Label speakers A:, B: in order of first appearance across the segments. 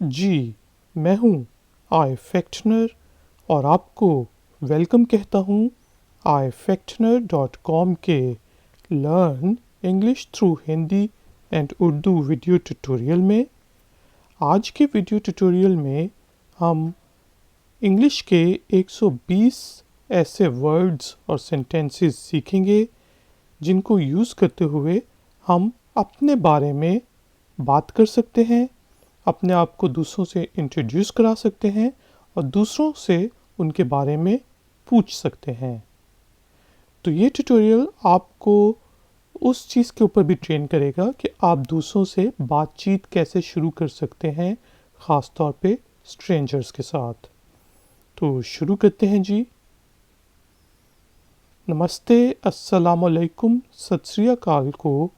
A: जी, मैं हूँ आईफैक्टनर और आपको वेलकम कहता हूँ ifactner.com के learn English through Hindi and Urdu video tutorial में। आज के वीडियो ट्यूटोरियल में हम इंग्लिश के 120 ऐसे वर्ड्स और सेंटेंसेस सीखेंगे जिनको यूज़ करते हुए हम अपने बारे में बात कर सकते हैं, अपने आप को दूसरों से इंट्रोड्यूस करा सकते हैं और दूसरों से उनके बारे में पूछ सकते हैं। तो ये ट्यूटोरियल आपको उस चीज़ के ऊपर भी ट्रेन करेगा कि आप दूसरों से बातचीत कैसे शुरू कर सकते हैं, ख़ास तौर पे स्ट्रेंजर्स के साथ। तो शुरू करते हैं जी। नमस्ते, अस्सलाम वालेकुम, सत श्री अकाल को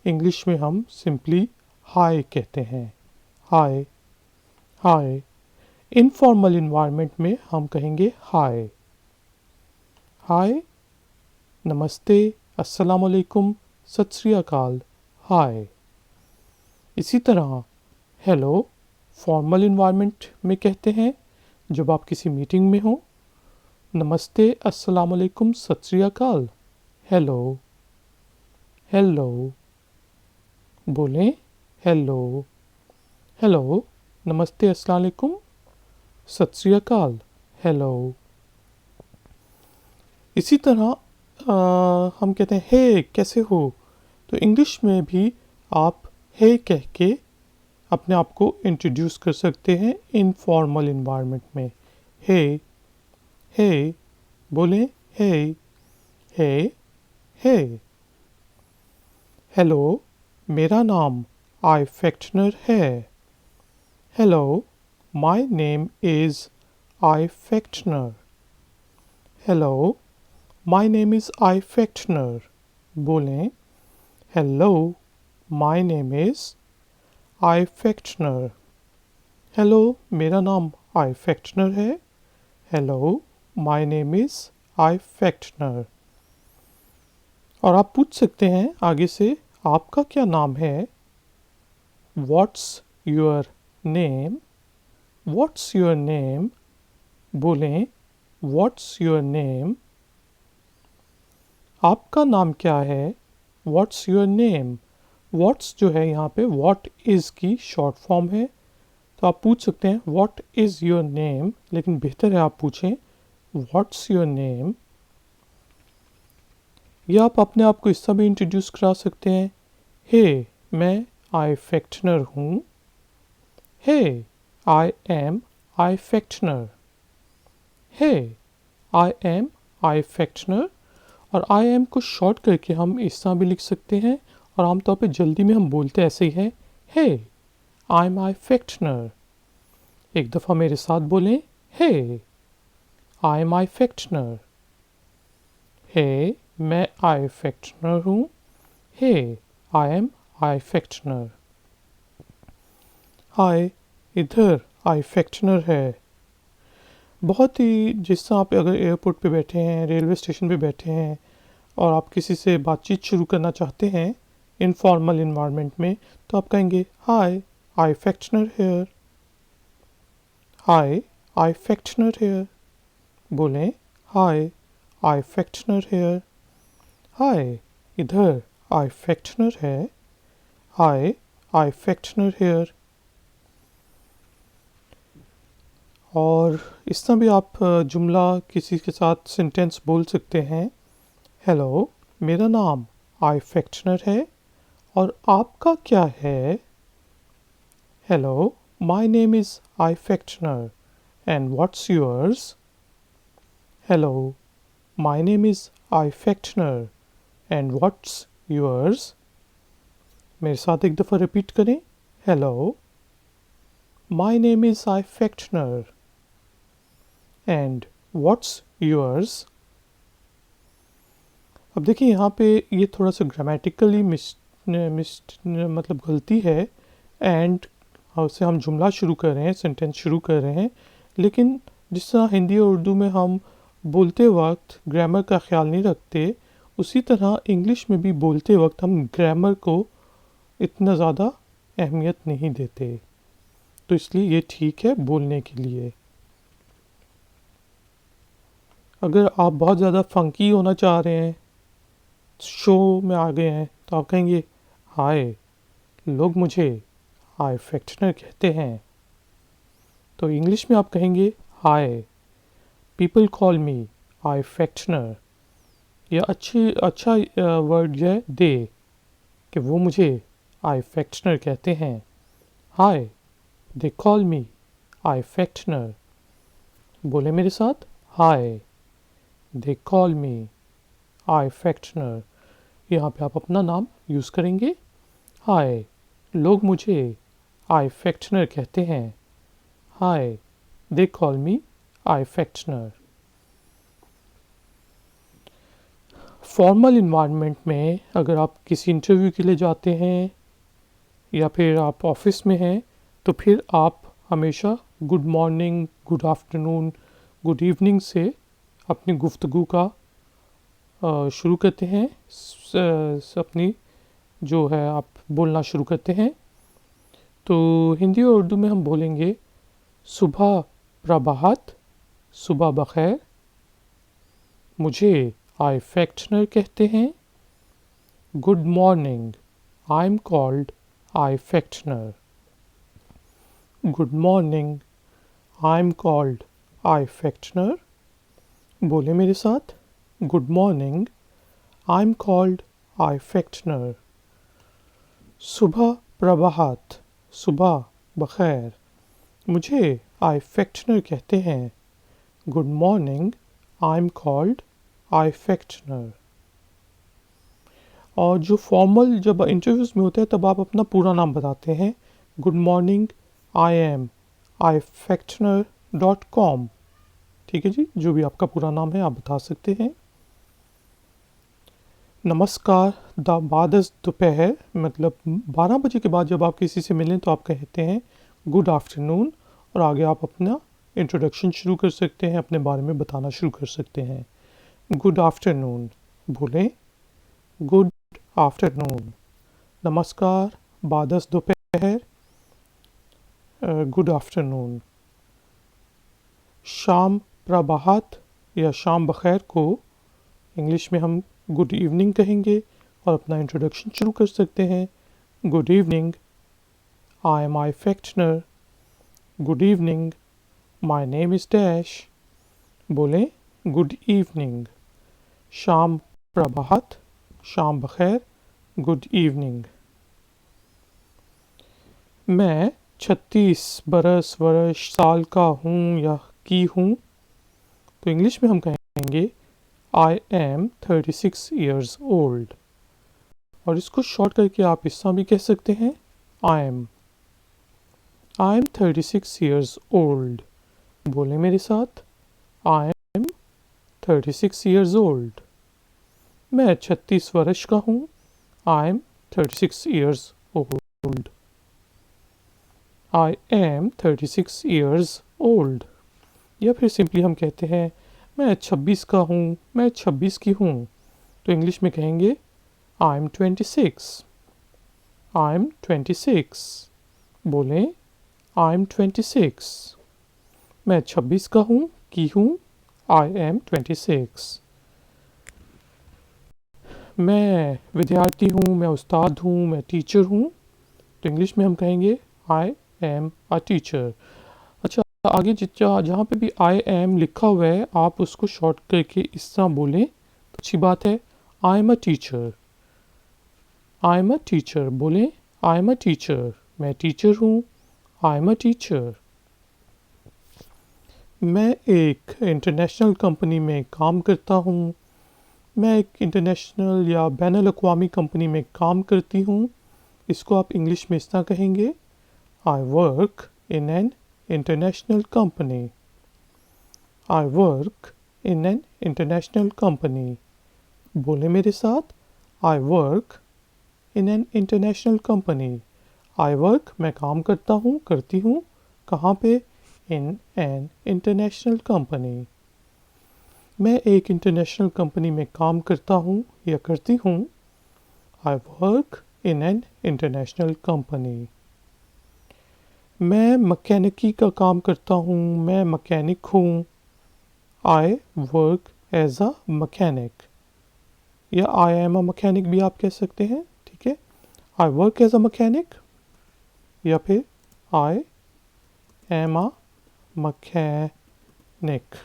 A: इंग्लिश में हम सिंपली हाय कहते हैं। हाय हाय। इनफॉर्मल इन्वायरमेंट में हम कहेंगे हाय हाय, नमस्ते, अस्सलाम वालेकुम, सत श्री अकाल, हाय। इसी तरह हेलो फॉर्मल इन्वायरमेंट में कहते हैं जब आप किसी मीटिंग में हो। नमस्ते, अस्सलाम वालेकुम, सत श्री अकाल, हेलो हेलो। बोलें हेलो हेलो, नमस्ते, अस्सलाम वालेकुम, सत श्री अकाल, हेलो। इसी तरह हम कहते हैं हे कैसे हो, तो इंग्लिश में भी आप हे कह के अपने आप को इंट्रोड्यूस कर सकते हैं इनफॉर्मल इन्वायरमेंट में। हे हे, बोलें हे हे हे। हेलो, मेरा नाम आईफैक्टनर है। Hello, my name is Ifactner. Hello, my name is Ifactner. बोलें Hello, my name is Ifactner. Hello, मेरा नाम Ifactner है। Hello, my name is Ifactner. और आप पूछ सकते हैं आगे से आपका क्या नाम है। What's your name? What's your name? बोलें What's your name? आपका नाम क्या है। What's your name? What's जो है यहाँ पे What is की शॉर्ट फॉर्म है, तो आप पूछ सकते हैं What is your name, लेकिन बेहतर है आप पूछें What's your name? या आप अपने आप को इस तरह भी इंट्रोड्यूस करा सकते हैं। हे, मैं आईफैक्टनर हूँ। हे, आई एम आईफैक्टनर। हे, आई एम आईफैक्टनर। और आई एम को शॉर्ट करके हम इस तरह भी लिख सकते हैं और आमतौर पे जल्दी में हम बोलते ऐसे ही हैं, हे आई एम आईफैक्टनर। एक दफ़ा मेरे साथ बोलें, हे आई एम आईफैक्टनर। हे, मैं आईफैक्टनर हूँ। Hey, I am आईफैक्टनर। हाय, इधर आईफैक्टनर है। बहुत ही जिस तरह आप अगर एयरपोर्ट पे बैठे हैं, रेलवे स्टेशन पे बैठे हैं और आप किसी से बातचीत शुरू करना चाहते हैं इनफॉर्मल इन्वायरमेंट में, तो आप कहेंगे हाय आईफैक्टनर हेयर। हाय आईफैक्टनर हेयर। बोलें हाय आईफैक्टनर हेयर। हाय, इधर आईफैक्टनर है। हाय आईफैक्टनर हेयर। और इस तरह भी आप जुमला किसी के साथ सेंटेंस बोल सकते हैं। हेलो, मेरा नाम आईफैक्टनर है और आपका क्या है। हेलो, माय नेम इज़ आईफैक्टनर and what's yours. Hello, my name is आईफैक्टनर एंड व्हाट्स योर्स। मेरे साथ एक दफ़ा रिपीट करें। हेलो, माय नेम इज़ आईफैक्टनर एंड व्हाट्स योर्स। अब देखिए यहाँ पे ये थोड़ा सा ग्रामेटिकली मतलब गलती है। एंड से हम जुमला शुरू कर रहे हैं, सेंटेंस शुरू कर रहे हैं, लेकिन जिस तरह हिंदी और उर्दू में हम बोलते वक्त ग्रामर का ख्याल नहीं रखते, उसी तरह इंग्लिश में भी बोलते वक्त हम ग्रामर को इतना ज़्यादा अहमियत नहीं देते। तो इसलिए ये ठीक है बोलने के लिए। अगर आप बहुत ज़्यादा फंकी होना चाह रहे हैं, शो में आ गए हैं, तो आप कहेंगे हाय, लोग मुझे आईफैक्टनर कहते हैं। तो इंग्लिश में आप कहेंगे हाय, पीपल कॉल मी आईफैक्टनर। यह अच्छा वर्ड है दे, कि वो मुझे आईफैक्टनर कहते हैं। Hi, they call me आईफैक्टनर। बोले मेरे साथ, हाय, दे कॉल मी आईफैक्टनर। यहाँ पे आप अपना नाम यूज़ करेंगे। हाय, लोग मुझे आईफैक्टनर कहते हैं। हाय, दे कॉल मी आईफैक्टनर। फॉर्मल इन्वायरमेंट में अगर आप किसी इंटरव्यू के लिए जाते हैं या फिर आप ऑफिस में हैं, तो फिर आप हमेशा good morning, good afternoon, good evening से अपनी गुफ्तगू का शुरू करते हैं। अपनी जो है आप बोलना शुरू करते हैं। तो हिंदी और उर्दू में हम बोलेंगे सुबह प्रभात, सुबह बखैर, मुझे आईफैक्टनर कहते हैं। Good morning, I am called आईफैक्टनर। Good morning, I am called आईफैक्टनर। बोले मेरे साथ, good morning, I am called आईफैक्टनर। सुबह प्रभात, सुबह बखैर, मुझे आईफैक्टनर कहते हैं। Good morning, I am called आईफैक्टनर। और जो फॉर्मल जब इंटरव्यूज़ में होते हैं तब आप अपना पूरा नाम बताते हैं। Good morning, I M ifactner.com। ठीक है जी, जो भी आपका पूरा नाम है आप बता सकते हैं। नमस्कार, बाद दोपहर, मतलब 12 बजे के बाद जब आप किसी से मिलें तो आप कहते हैं गुड आफ्टरनून, और आगे आप अपना इंट्रोडक्शन शुरू कर सकते हैं, अपने बारे में बताना शुरू कर सकते हैं। गुड आफ्टरनून, बोलें गुड आफ्टरनून। नमस्कार, बाद दोपहर, गुड आफ्टरनून। शाम प्रभात या शाम बखैर को इंग्लिश में हम गुड इवनिंग कहेंगे और अपना इंट्रोडक्शन शुरू कर सकते हैं। गुड इवनिंग, आई एम आईफैक्टनर। Good evening, my name is dash. बोलें गुड इवनिंग। शाम प्रभात, शाम बखैर, गुड इवनिंग। मैं 36 वर्ष साल का हूँ या की हूँ, तो इंग्लिश में हम कहेंगे I am 36 years old। और इसको शॉर्ट करके आप इस तरह भी कह सकते हैं I am 36 years old। बोले मेरे साथ, I am 36 years old। मैं 36 वर्ष का हूँ। I am 36 years old। I am 36 years old। या फिर सिंपली हम कहते हैं मैं 26 का हूँ, मैं 26 की हूँ, तो इंग्लिश में कहेंगे आई एम 26। I am 26। बोलें आई एम 26। मैं 26 का हूँ, की हूँ, आई एम 26। मैं विद्यार्थी हूँ, मैं उस्ताद हूँ, मैं टीचर हूँ, तो इंग्लिश में हम कहेंगे आई एम अ टीचर। अच्छा, आगे जहाँ पे भी आई एम लिखा हुआ है आप उसको शॉर्ट करके इस तरह बोलें तो अच्छी बात है। I am a teacher. I am a teacher, बोलें आई एम अ टीचर, मैं टीचर हूँ। I am a teacher. मैं एक इंटरनेशनल कंपनी में काम करता हूँ। मैं एक इंटरनेशनल या बैनुल अक़वामी कंपनी में काम करती हूँ। इसको आप इंग्लिश में इस तरह कहेंगे आई work in N international company। I work in an international company। बोले मेरे साथ, I work in an international company। I work, मैं काम करता हूँ, करती हूँ, कहाँ पे? In an international company। मैं एक इंटरनेशनल कंपनी में काम करता हूँ या करती हूँ। I work in an international company। मैं मैकेनिकी का काम करता हूँ, मैं मैकेनिक हूँ। I work as a mechanic, या आई एम अ मैकेनिक भी आप कह सकते हैं, ठीक है। I work as a mechanic, या फिर आई एम अ मैकेनिक।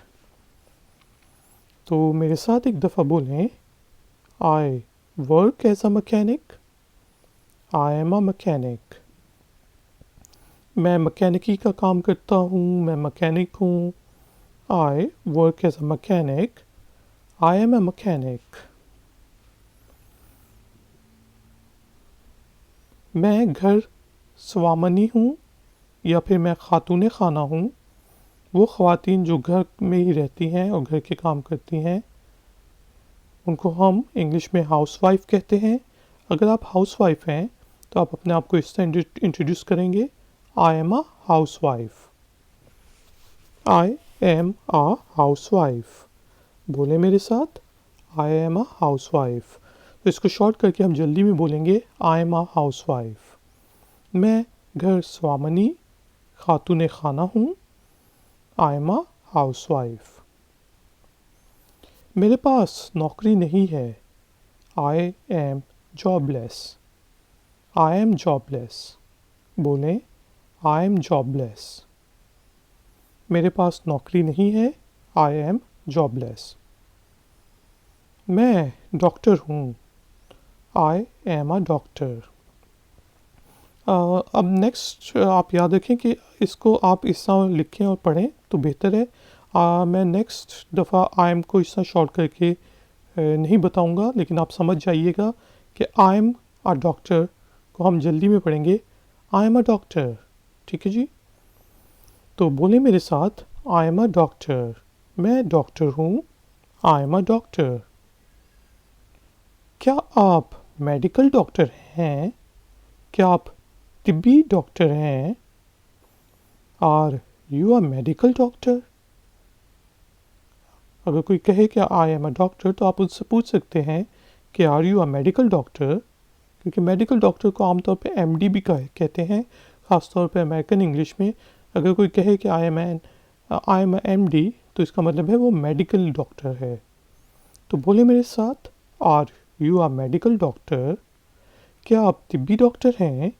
A: तो मेरे साथ एक दफ़ा बोलें, I work as a mechanic, I am a mechanic. मैं मैकेनिकी का काम करता हूँ, मैं मैकेनिक हूँ। I work as a mechanic, I am a mechanic. मैं घर स्वामनी हूँ, या फिर मैं खातून खाना हूँ। वो ख़वातीन जो घर में ही रहती हैं और घर के काम करती हैं, उनको हम इंग्लिश में हाउसवाइफ कहते हैं। अगर आप हाउसवाइफ हैं तो आप अपने आप को इस तरह इंट्रोड्यूस करेंगे, आई am a housewife. I am a housewife. बोले मेरे साथ, आई एम अ हाउसवाइफ। तो इसको शॉर्ट करके हम जल्दी में बोलेंगे, आई एम अ हाउसवाइफ। मैं घर स्वामनी खातून खाना हूँ, आई एम अ हाउसवाइफ। मेरे पास नौकरी नहीं है, I M jobless. I am jobless. बोलें, आई एम जॉबलेस। मेरे पास नौकरी नहीं है, आई एम जॉबलेस। मैं डॉक्टर हूँ, आई एम अ डॉक्टर। अब नेक्स्ट आप याद रखें कि इसको आप इस तरह लिखें और पढ़ें तो बेहतर है। मैं नेक्स्ट दफ़ा आई एम को इस तरह शॉर्ट करके नहीं बताऊंगा, लेकिन आप समझ जाइएगा कि आई एम अ डॉक्टर को हम जल्दी में पढ़ेंगे, आई एम अ डॉक्टर। ठीक है जी। तो बोले मेरे साथ, आई एम अ डॉक्टर। मैं डॉक्टर हूँ, आई एम अ डॉक्टर। क्या आप मेडिकल डॉक्टर हैं? क्या आप तिब्बी डॉक्टर हैं? Are you a medical doctor? अगर कोई कहे कि आई एम अ डॉक्टर तो आप उससे पूछ सकते हैं कि are you a medical doctor, क्योंकि मेडिकल डॉक्टर को आमतौर पे एमडी भी कहते हैं, ख़ासतौर पे अमेरिकन इंग्लिश में। अगर कोई कहे कि आई एम एमडी तो इसका मतलब है वो मेडिकल डॉक्टर है। तो बोले मेरे साथ, are you a medical doctor? क्या आप तिब्बी डॉक्टर हैं?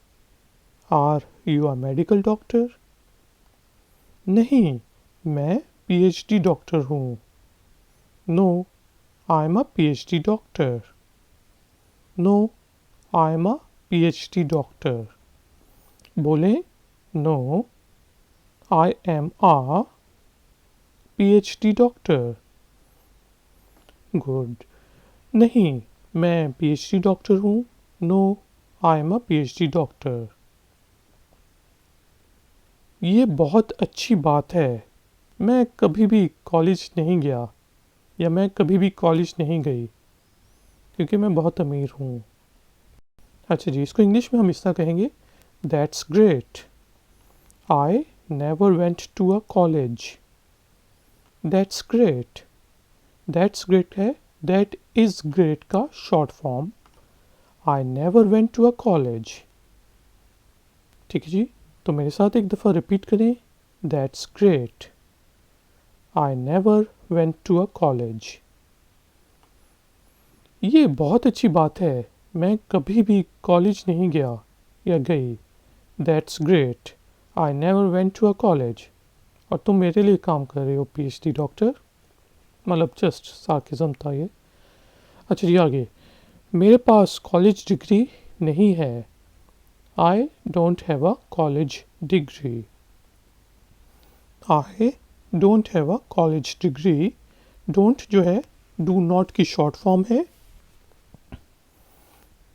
A: Are you a medical doctor? नहीं, मैं पीएचडी डॉक्टर हूँ। No, I am a PhD doctor. No, I am a PhD doctor. बोले, no, I am a PhD doctor. Good. नहीं, मैं पीएचडी डॉक्टर हूँ। No, I am a PhD doctor. ये बहुत अच्छी बात है। मैं कभी भी कॉलेज नहीं गया, या मैं कभी भी कॉलेज नहीं गई, क्योंकि मैं बहुत अमीर हूँ। अच्छा जी, इसको इंग्लिश में हम इस तरह कहेंगे, that's great. I never went to a college. That's great. That's great है दैट इज़ ग्रेट का short form. I never went to a college. ठीक है जी। तो मेरे साथ एक दफ़ा रिपीट करें, that's great. I never went to a college. ये बहुत अच्छी बात है, मैं कभी भी कॉलेज नहीं गया या गई। That's great, I never went to a college. और तुम मेरे लिए काम कर रहे हो पीएचडी डॉक्टर। मतलब जस्ट सार्किज्म था ये। अच्छा जी, आगे। मेरे पास कॉलेज डिग्री नहीं है। I don't have a college degree. I don't have a college degree. Don't जो है डू नॉट की शॉर्ट फॉर्म है।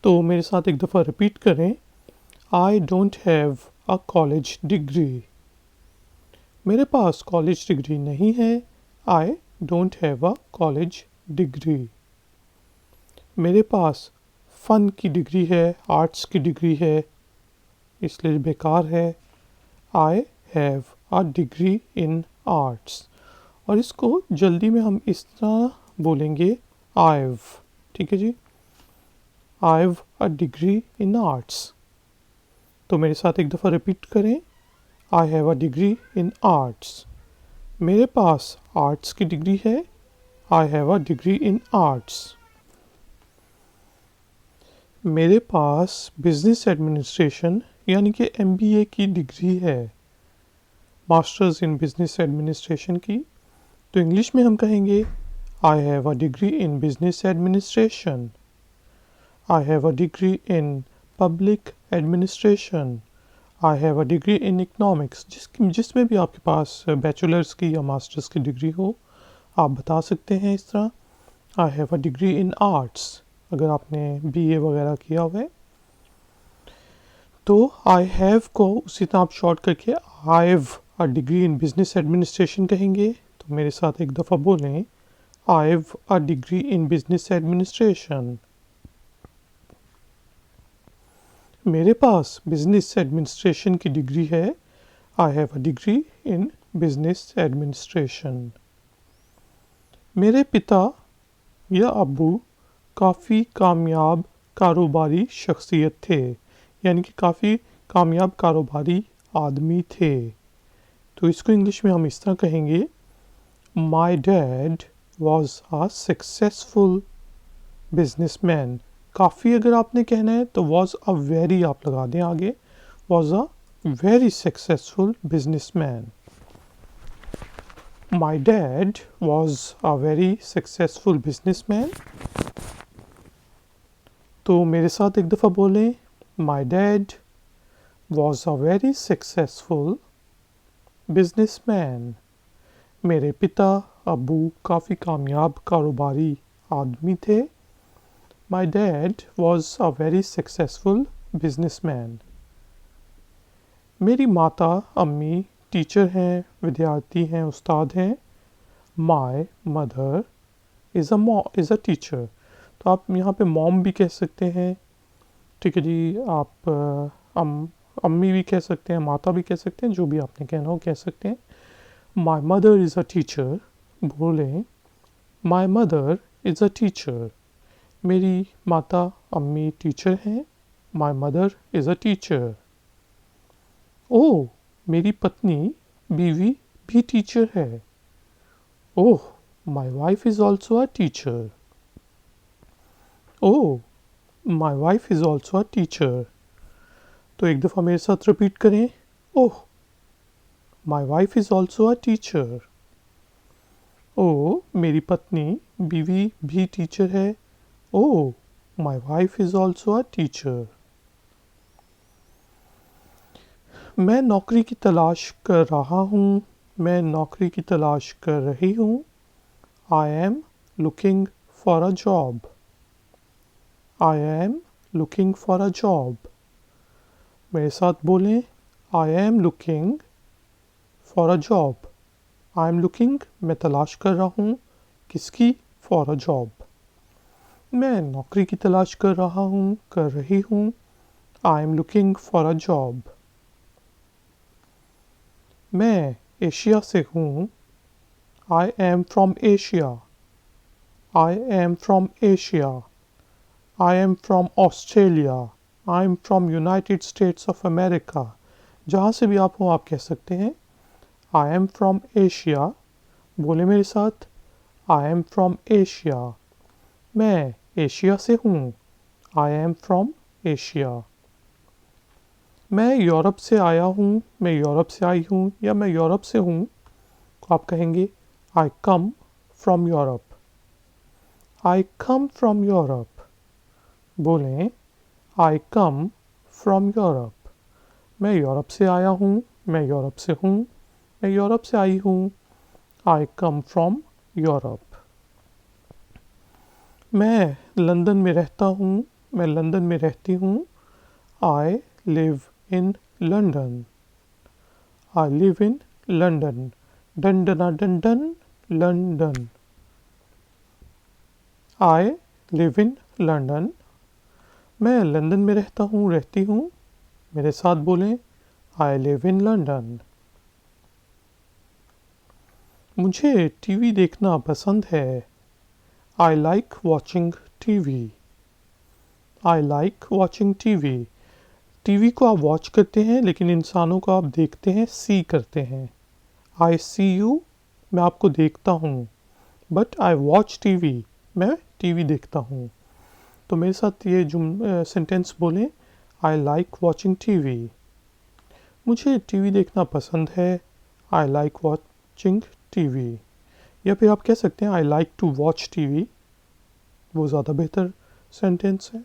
A: तो मेरे साथ एक दफ़ा रिपीट करें, आई don't have a college degree. मेरे पास कॉलेज डिग्री नहीं है। I don't have a college degree. मेरे पास फ़न की डिग्री है, आर्ट्स की डिग्री है, इसलिए बेकार है। I have a degree in arts. और इसको जल्दी में हम इस तरह बोलेंगे, आईव। ठीक है जी, I've a degree in arts. तो मेरे साथ एक दफ़ा रिपीट करें, I have a degree in arts. मेरे पास आर्ट्स की डिग्री है. I have a degree in arts. मेरे पास बिजनेस एडमिनिस्ट्रेशन यानी कि MBA की डिग्री है. मास्टर्स इन बिजनेस एडमिनिस्ट्रेशन की. तो इंग्लिश में हम कहेंगे I have a degree in business administration. I have a degree in public administration. I have a degree in economics. जिसमें भी आपके पास बैचलर्स की या मास्टर्स की डिग्री हो, आप बता सकते हैं इस तरह. I have a degree in arts. अगर आपने BA वगैरह किया हुआ है तो I have को उसी तरह आप शॉर्ट करके I have a degree in business administration कहेंगे. तो मेरे साथ एक दफ़ा बोलें I have a degree in business administration. मेरे पास बिजनेस एडमिनिस्ट्रेशन की डिग्री है. I have a degree in business administration. मेरे पिता या अब्बू काफ़ी कामयाब कारोबारी शख्सियत थे, यानी कि काफ़ी कामयाब कारोबारी आदमी थे. तो इसको इंग्लिश में हम इस तरह कहेंगे My dad was a successful businessman. काफ़ी अगर आपने कहना है तो was a very आप लगा दें आगे. Was a very successful businessman. My dad was a very successful businessman. तो मेरे साथ एक दफ़ा बोलें My dad was a very successful businessman. मेरे पिता अब्बू काफ़ी कामयाब कारोबारी आदमी थे. My dad was a very successful businessman. मेरी माता अम्मी टीचर हैं, विद्यार्थी हैं, उस्ताद हैं. My mother is a teacher. तो आप यहाँ पे मॉम भी कह सकते हैं. ठीक है जी. आप अम्मी भी कह सकते हैं, माता भी कह सकते हैं, जो भी आपने कहना हो कह सकते हैं. My mother is a teacher. बोलें My mother is a teacher. मेरी माता अम्मी टीचर हैं. My mother is a teacher. ओह, मेरी पत्नी बीवी भी टीचर है. ओह, my wife is also a teacher. Oh, my wife is also a teacher. तो एक दफ़ा मेरे साथ रिपीट करें. ओह, My wife is also a teacher. ओह, मेरी पत्नी बीवी भी टीचर है. ओह, my wife is also a teacher. मैं नौकरी की तलाश कर रहा हूँ. मैं नौकरी की तलाश कर रही हूँ. I am looking for a job. I am looking for a job. मेरे साथ बोलें I am looking for a job. I am looking मैं तलाश कर रहा हूँ. किसकी? For a job. मैं नौकरी की तलाश कर रहा हूँ, कर रही हूँ. I am looking for a job. मैं एशिया से हूँ. I am from Asia. I am from Asia. I am from Australia. I am from United States of America. जहाँ से भी आप हो आप कह सकते हैं I am from Asia. बोले मेरे साथ I am from Asia. मैं एशिया से हूँ. I am from Asia. मैं यूरोप से आया हूँ. मैं यूरोप से आई हूँ या मैं यूरोप से हूँ. तो आप कहेंगे I come from Europe. I come from Europe. बोलें I come from Europe. मैं यूरोप से आया हूँ. मैं यूरोप से हूँ. मैं यूरोप से आई हूँ. I come from Europe. मैं लंदन में रहता हूँ. मैं लंदन में रहती हूँ. I live in London. I live in London. डन डना डन डन London. I live in London. मैं लंदन में रहता हूँ, रहती हूँ. मेरे साथ बोलें I live in London. मुझे टीवी देखना पसंद है. I like watching TV. I like watching TV. TV को आप वॉच करते हैं लेकिन इंसानों को आप देखते हैं, सी करते हैं। आई सी यू, मैं आपको देखता हूँ। बट आई वॉच टीवी, मैं टीवी देखता हूँ। तो मेरे साथ ये सेंटेंस बोलें, आई लाइक वॉचिंग टीवी। मुझे टीवी देखना पसंद है, आई लाइक वॉचिंग टीवी। या फिर आप कह सकते हैं I like to watch TV, वो ज़्यादा बेहतर सेंटेंस है।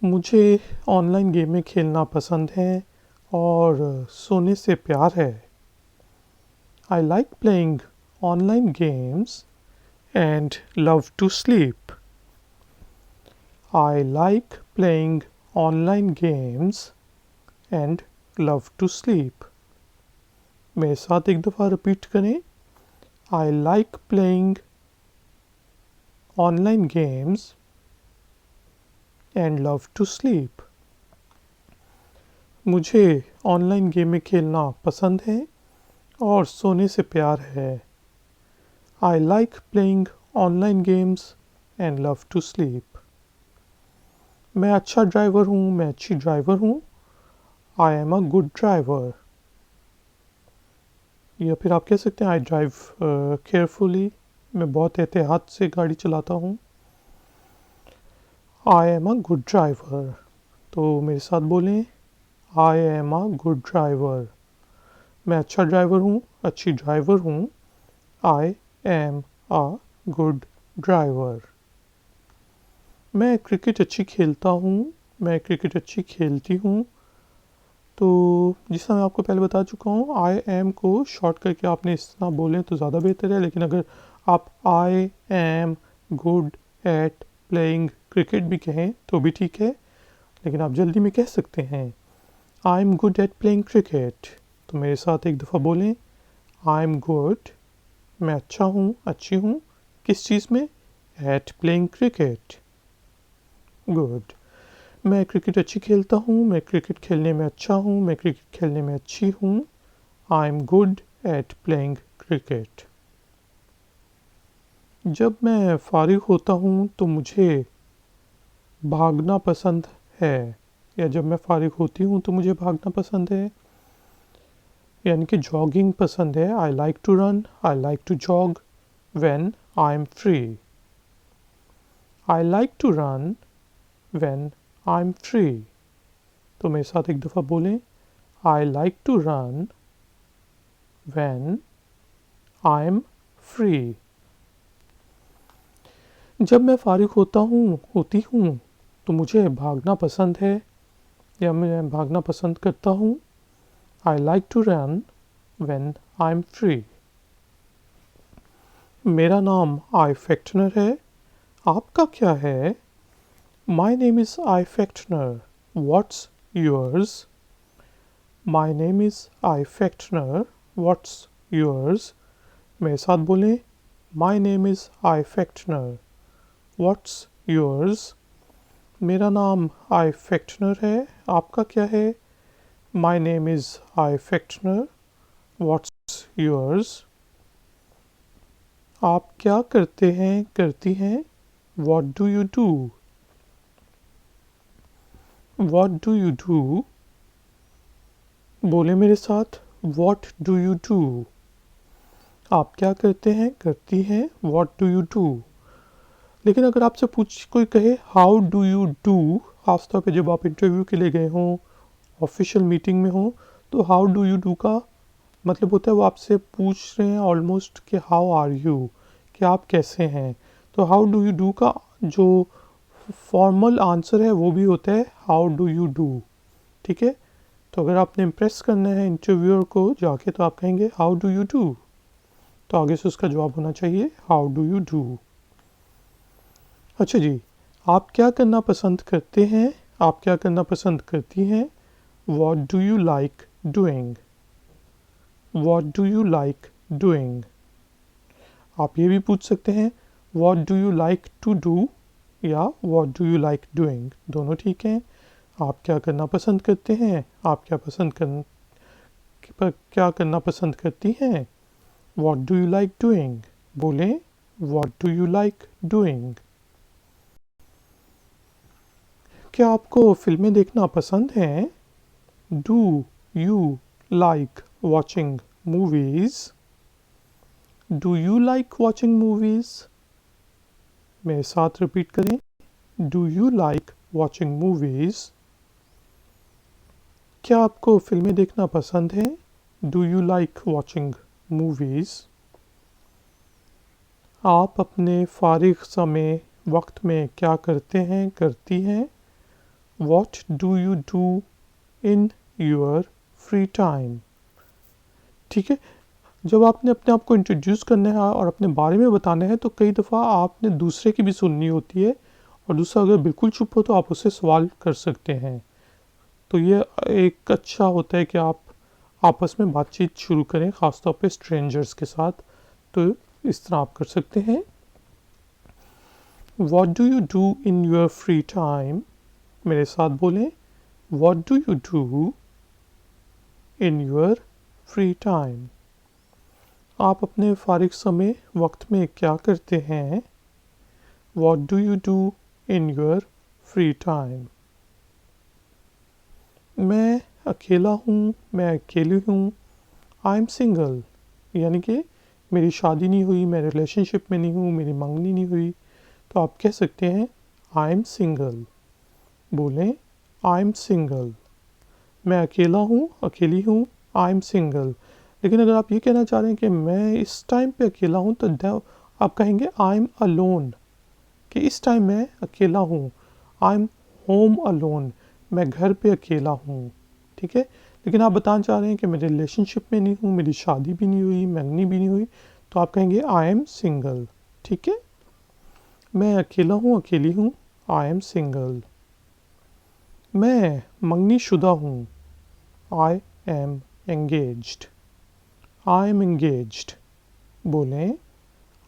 A: मुझे ऑनलाइन गेमें खेलना पसंद है और सोने से प्यार है। I like playing online games and love to sleep. I like playing online games and love to sleep. मेरे साथ एक दफ़ा रिपीट करें, I like playing online games and love to sleep. मुझे ऑनलाइन गेमें खेलना पसंद है और सोने से प्यार है। I like playing online games and love to sleep. मैं अच्छा ड्राइवर हूँ, मैं अच्छी ड्राइवर हूँ। I am a good driver. या फिर आप कह सकते हैं आई ड्राइव केयरफुली, मैं बहुत एहतियात से गाड़ी चलाता हूँ। I am a good driver. तो मेरे साथ बोलें, I am a good driver. मैं अच्छा ड्राइवर हूँ, अच्छी ड्राइवर हूँ। I am a good driver. मैं क्रिकेट अच्छी खेलता हूँ, मैं क्रिकेट अच्छी खेलती हूँ। तो जिसका मैं आपको पहले बता चुका हूँ, आई एम को शॉर्ट करके आपने इस तरह बोलें तो ज़्यादा बेहतर है। लेकिन अगर आप I am good at playing cricket भी कहें तो भी ठीक है, लेकिन आप जल्दी में कह सकते हैं I am good at playing cricket. तो मेरे साथ एक दफ़ा बोलें, आई एम गुड, मैं अच्छा हूँ, अच्छी हूँ। किस चीज़ में? Eight playing cricket. गुड। मैं क्रिकेट अच्छी खेलता हूँ, मैं क्रिकेट खेलने में अच्छा हूँ, मैं क्रिकेट खेलने में अच्छी हूँ। I am good at playing cricket. जब मैं फारिग होता हूँ तो मुझे भागना पसंद है। या जब मैं फारिग होती हूँ तो मुझे भागना पसंद है, यानी कि जॉगिंग पसंद है। I like to run, I like to jog when I am free. I like to run when I am free. तो मेरे साथ एक दफ़ा बोलें, I like to run when I am free. जब मैं फारिग होती हूँ तो मुझे भागना पसंद है या मैं भागना पसंद करता हूँ। I like to run when I am free. मेरा नाम आईफैक्टनर है, आपका क्या है? My name is आईफैक्टनर, what's yours? My name is आईफैक्टनर, what's yours? मेरे साथ बोलें, my name is आईफैक्टनर, what's yours? मेरा नाम आईफैक्टनर है, आपका क्या है? My name is आईफैक्टनर, what's yours? आप क्या करते हैं, करती हैं? What do you do? What do you do? बोले मेरे साथ, व्हाट डू यू डू? आप क्या करते हैं, करती हैं? What do you do? लेकिन अगर आपसे कोई कहे हाउ डू यू डू, खासतौर पे जब आप इंटरव्यू के लिए गए हों, ऑफिशियल मीटिंग में हो, तो हाउ डू यू डू का मतलब होता है वो आपसे पूछ रहे हैं ऑलमोस्ट कि हाउ आर यू, कि आप कैसे हैं। तो हाउ डू यू डू का जो फॉर्मल आंसर है वो भी होता है हाउ डू यू डू। ठीक है, तो अगर आपने इम्प्रेस करना है इंटरव्यूअर को जाके तो आप कहेंगे हाउ डू यू डू, तो आगे से उसका जवाब होना चाहिए हाउ डू यू डू। अच्छा जी, आप क्या करना पसंद करते हैं, आप क्या करना पसंद करती हैं? What do you like doing? What do you like doing? आप ये भी पूछ सकते हैं what do you like to do या what do you like doing, दोनों ठीक हैं। आप क्या करना पसंद करते हैं, आप क्या करना पसंद करती हैं? What do you like doing? बोलें, what do you like doing? क्या आपको फिल्में देखना पसंद है? Do you like watching movies? Do you like watching movies? मेरे साथ रिपीट करें, do you like watching movies? क्या आपको फिल्में देखना पसंद है? Do you like watching movies? आप अपने फारिग समय वक्त में क्या करते हैं, करती हैं? What do you do in your free time? ठीक है, जब आपने अपने आप को इंट्रोड्यूस करना है और अपने बारे में बताना है तो कई दफ़ा आपने दूसरे की भी सुननी होती है, और दूसरा अगर बिल्कुल चुप हो तो आप उससे सवाल कर सकते हैं। तो ये एक अच्छा होता है कि आप आपस में बातचीत शुरू करें, ख़ासतौर पे स्ट्रेंजर्स के साथ। तो इस तरह आप कर सकते हैं, What do you do in your free time? मेरे साथ बोलें, What do you do in your free time? आप अपने फारिग समय वक्त में क्या करते हैं? What do you do in your free time? मैं अकेला हूँ, मैं अकेली हूँ। आई एम सिंगल, यानी कि मेरी शादी नहीं हुई, मैं रिलेशनशिप में नहीं हूँ, मेरी मंगनी नहीं हुई। तो आप कह सकते हैं आई एम सिंगल। बोलें, आई एम सिंगल। मैं अकेला हूँ, अकेली हूँ, आई एम सिंगल। लेकिन अगर आप ये कहना चाह रहे हैं कि मैं इस टाइम पे अकेला हूँ तो आप कहेंगे आई एम अलोन, कि इस टाइम मैं अकेला हूँ। आई एम होम अलोन, मैं घर पे अकेला हूँ। ठीक है, लेकिन आप बताना चाह रहे हैं कि मैं रिलेशनशिप में नहीं हूँ, मेरी शादी भी नहीं हुई, मंगनी भी नहीं हुई, तो आप कहेंगे आई एम सिंगल। ठीक है, मैं अकेला हूँ, अकेली हूँ, आई एम सिंगल। मैं मंगनी शुदा हूँ, I M engaged. I am engaged. बोलें,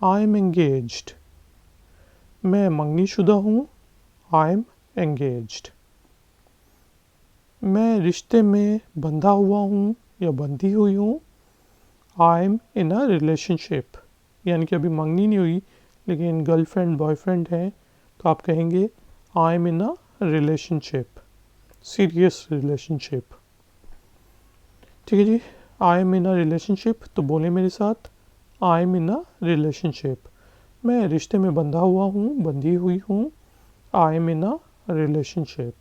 A: आई एम एंगेज्ड। मैं मंगनी शुदा हूँ, आई एम एंगेज्ड। मैं रिश्ते में बंधा हुआ हूँ या बंधी हुई हूँ, I M in a relationship. यानी कि अभी मंगनी नहीं हुई लेकिन गर्लफ्रेंड बॉयफ्रेंड है, तो आप कहेंगे I am in a relationship, serious relationship. ठीक है जी, I am in a relationship. तो बोले मेरे साथ, I am in a relationship. मैं रिश्ते में बंधा हुआ हूँ, बंधी हुई हूँ, I M in a relationship.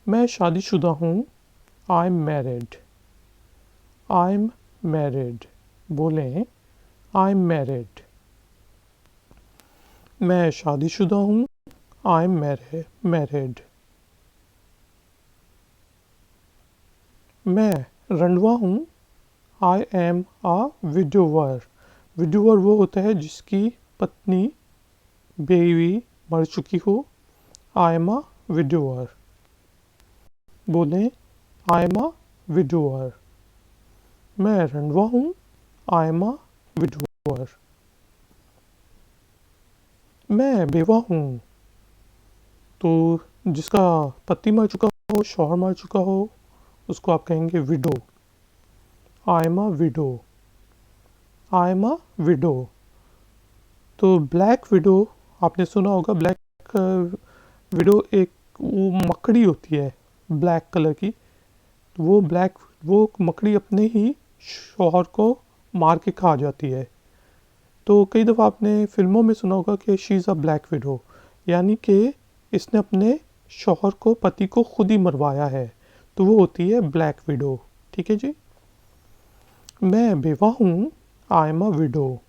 A: मैं शादीशुदा हूँ, I am married. I am married. बोलें, आई एम मैरिड। मैं शादीशुदा हूँ, आई एम मैरिड। मैं रंडवा हूँ, I am a widower. Widower वो होता है जिसकी पत्नी बेवी मर चुकी हो, आई एम आ विडोवर। बोलें, आई एम आ विडोवर। मैं रंडवा हूँ, आई एम आ विडोवर। मैं बेवा हूँ, तो जिसका पति मर चुका हो, शौहर मर चुका हो, उसको आप कहेंगे widow. I am a widow. I am a widow. तो ब्लैक विडो आपने सुना होगा। ब्लैक विडो एक वो मकड़ी होती है ब्लैक कलर की। वो मकड़ी अपने ही शौहर को मार के खा जाती है। तो कई दफ़ा आपने फिल्मों में सुना होगा कि she is a black window, यानी कि इसने अपने शौहर को, पति को खुद ही मरवाया है, तो वो होती है ब्लैक विडो। ठीक है जी, मैं बेवा हूँ, आई एम अ विडो।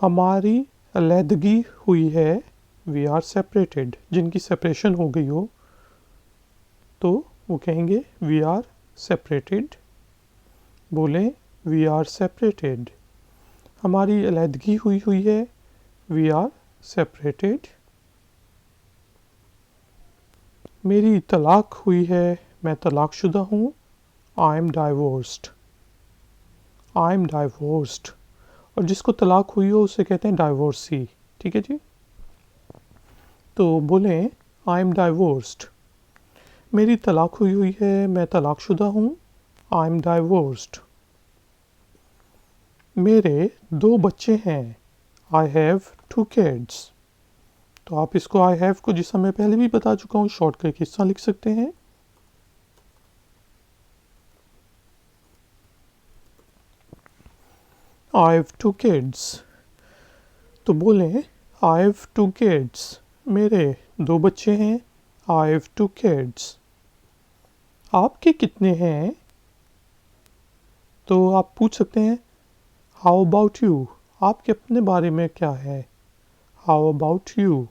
A: हमारी अलहदगी हुई है, वी आर सेपरेटेड। जिनकी सेपरेशन हो गई हो तो वो कहेंगे वी आर सेपरेटेड। बोलें, वी आर सेपरेटेड। हमारी अलहदगी हुई है, वी आर सेपरेटेड। मेरी तलाक हुई है, मैं तलाकशुदा हूँ, I M divorced. I am divorced. और जिसको तलाक हुई हो उसे कहते हैं डाइवोर्सी। ठीक है जी, तो बोलें, आई एम डाइवोर्स्ड। मेरी तलाक हुई है, मैं तलाकशुदा हूँ, आई एम डाइवोर्स्ड। मेरे 2 बच्चे हैं, आई हैव 2 किड्स। तो आप इसको आई हैव को, जिस मैं पहले भी बता चुका हूँ, शॉर्ट करके इस तरह लिख सकते हैं। I have 2 kids. तो बोलें आई हैव 2 किड्स, मेरे 2 बच्चे हैं। I have 2 kids. आपके कितने हैं? तो आप पूछ सकते हैं हाउ अबाउट यू, आपके अपने बारे में क्या है। How about you,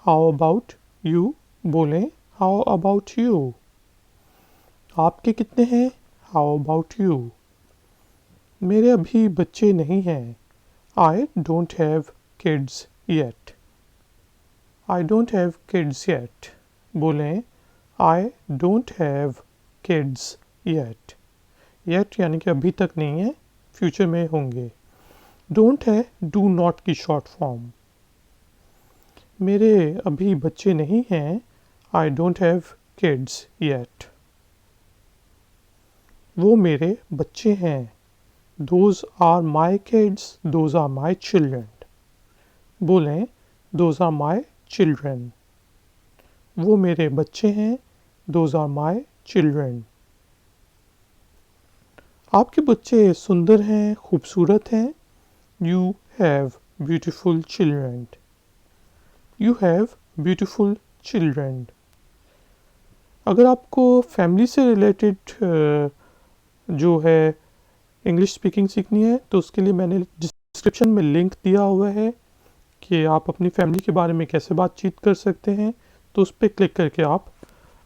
A: how about you, बोलें हाउ अबाउट यू। आपके कितने हैं? How about you. मेरे अभी बच्चे नहीं हैं। I don't have kids yet. I don't have kids yet, बोलें I don't have kids yet. Yet यानी कि अभी तक नहीं है, फ्यूचर में होंगे। डोंट है डू नॉट की शॉर्ट फॉर्म। मेरे अभी बच्चे नहीं हैं। I don't have kids yet. वो मेरे बच्चे हैं। Those are my kids, those are my children. बोलें दोज आर माई चिल्ड्रन। वो मेरे बच्चे हैं। Those are my children. आपके बच्चे सुंदर हैं, खूबसूरत हैं। You have beautiful children. You have beautiful children. अगर आपको फैमिली से रिलेटेड जो है इंग्लिश स्पीकिंग सीखनी है, तो उसके लिए मैंने डिस्क्रिप्शन में लिंक दिया हुआ है कि आप अपनी फैमिली के बारे में कैसे बातचीत कर सकते हैं। तो उस पर क्लिक करके आप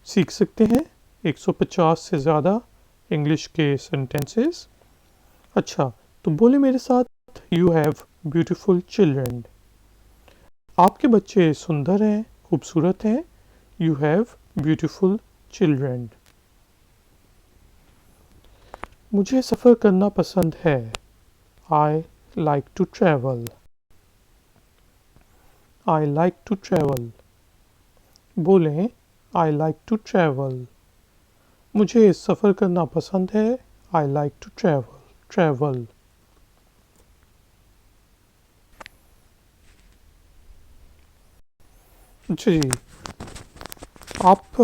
A: सीख सकते हैं 150 से ज़्यादा इंग्लिश के सेंटेंसेस। अच्छा, तो बोले मेरे साथ यू हैव ब्यूटीफुल चिल्ड्रन। आपके बच्चे सुंदर हैं, खूबसूरत हैं। You have beautiful children. मुझे सफ़र करना पसंद है। I like to travel. I like to travel. बोलें आई लाइक टू ट्रैवल। मुझे सफ़र करना पसंद है। I like to travel. Travel. जी, आप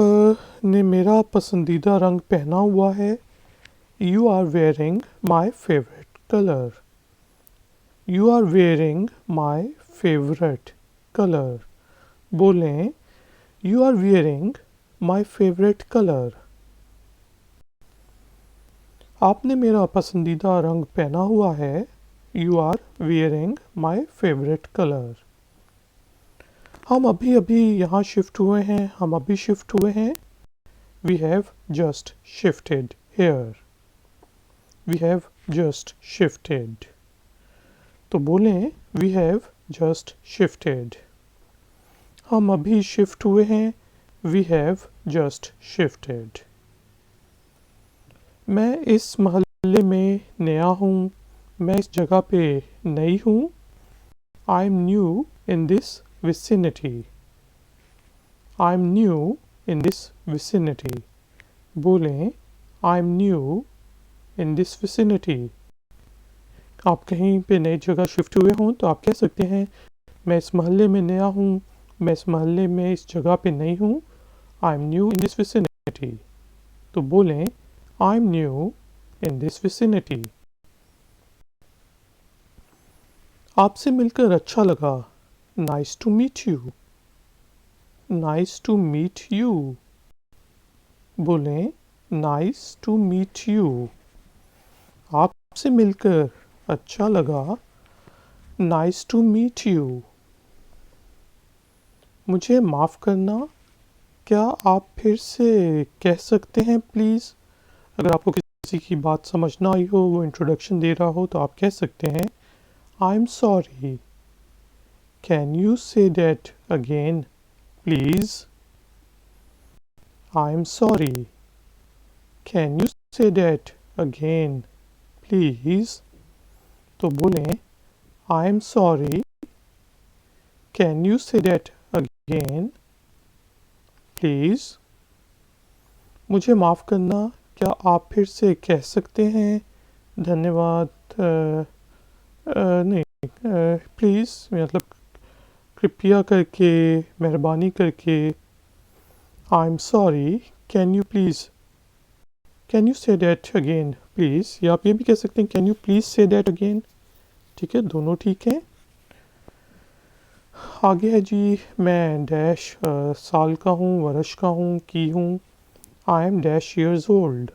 A: ने मेरा पसंदीदा रंग पहना हुआ है। You are wearing my favourite colour. You are wearing my favourite colour. बोलें you are wearing my favourite colour. आपने मेरा पसंदीदा रंग पहना हुआ है। You are wearing my favourite colour. हम अभी अभी यहाँ शिफ्ट हुए हैं। हम अभी शिफ्ट हुए हैं। We have just shifted here. We have just shifted. तो बोलें वी हैव जस्ट शिफ्टेड। हम अभी शिफ्ट हुए हैं। We have just shifted. मैं इस मोहल्ले में नया हूँ। मैं इस जगह पे नई हूँ। I am new in this vicinity. I'm new in this vicinity. बोलें I'm new in this vicinity. आप कहीं पे नई जगह शिफ्ट हुए हों तो आप कह सकते हैं मैं इस मोहल्ले में नया हूँ। मैं इस मोहल्ले में इस जगह पे नई हूँ। I'm new in this vicinity. तो बोलें I'm new in this vicinity. आपसे मिलकर अच्छा लगा। Nice to meet you. Nice to meet you. बोलें Nice to meet you. आपसे मिलकर अच्छा लगा। Nice to meet you. मुझे माफ़ करना। क्या आप फिर से कह सकते हैं प्लीज़? अगर आपको किसी की बात समझ ना आई हो, वो इंट्रोडक्शन दे रहा हो, तो आप कह सकते हैं I'm sorry. Can you say that again, please? I'm sorry. Can you say that again, please? तो बोलें I'm sorry. Can you say that again, please? मुझे माफ़ करना। क्या आप फिर से कह सकते हैं? धन्यवाद। नहीं, प्लीज़ मतलब कृपया करके, मेहरबानी करके। I am sorry, can you say that again please, या आप ये भी कह सकते हैं can you please say that again. ठीक है, दोनों ठीक है। आगे है जी, मैं डैश साल का हूँ, वर्ष का हूँ, की हूँ। I am dash years old.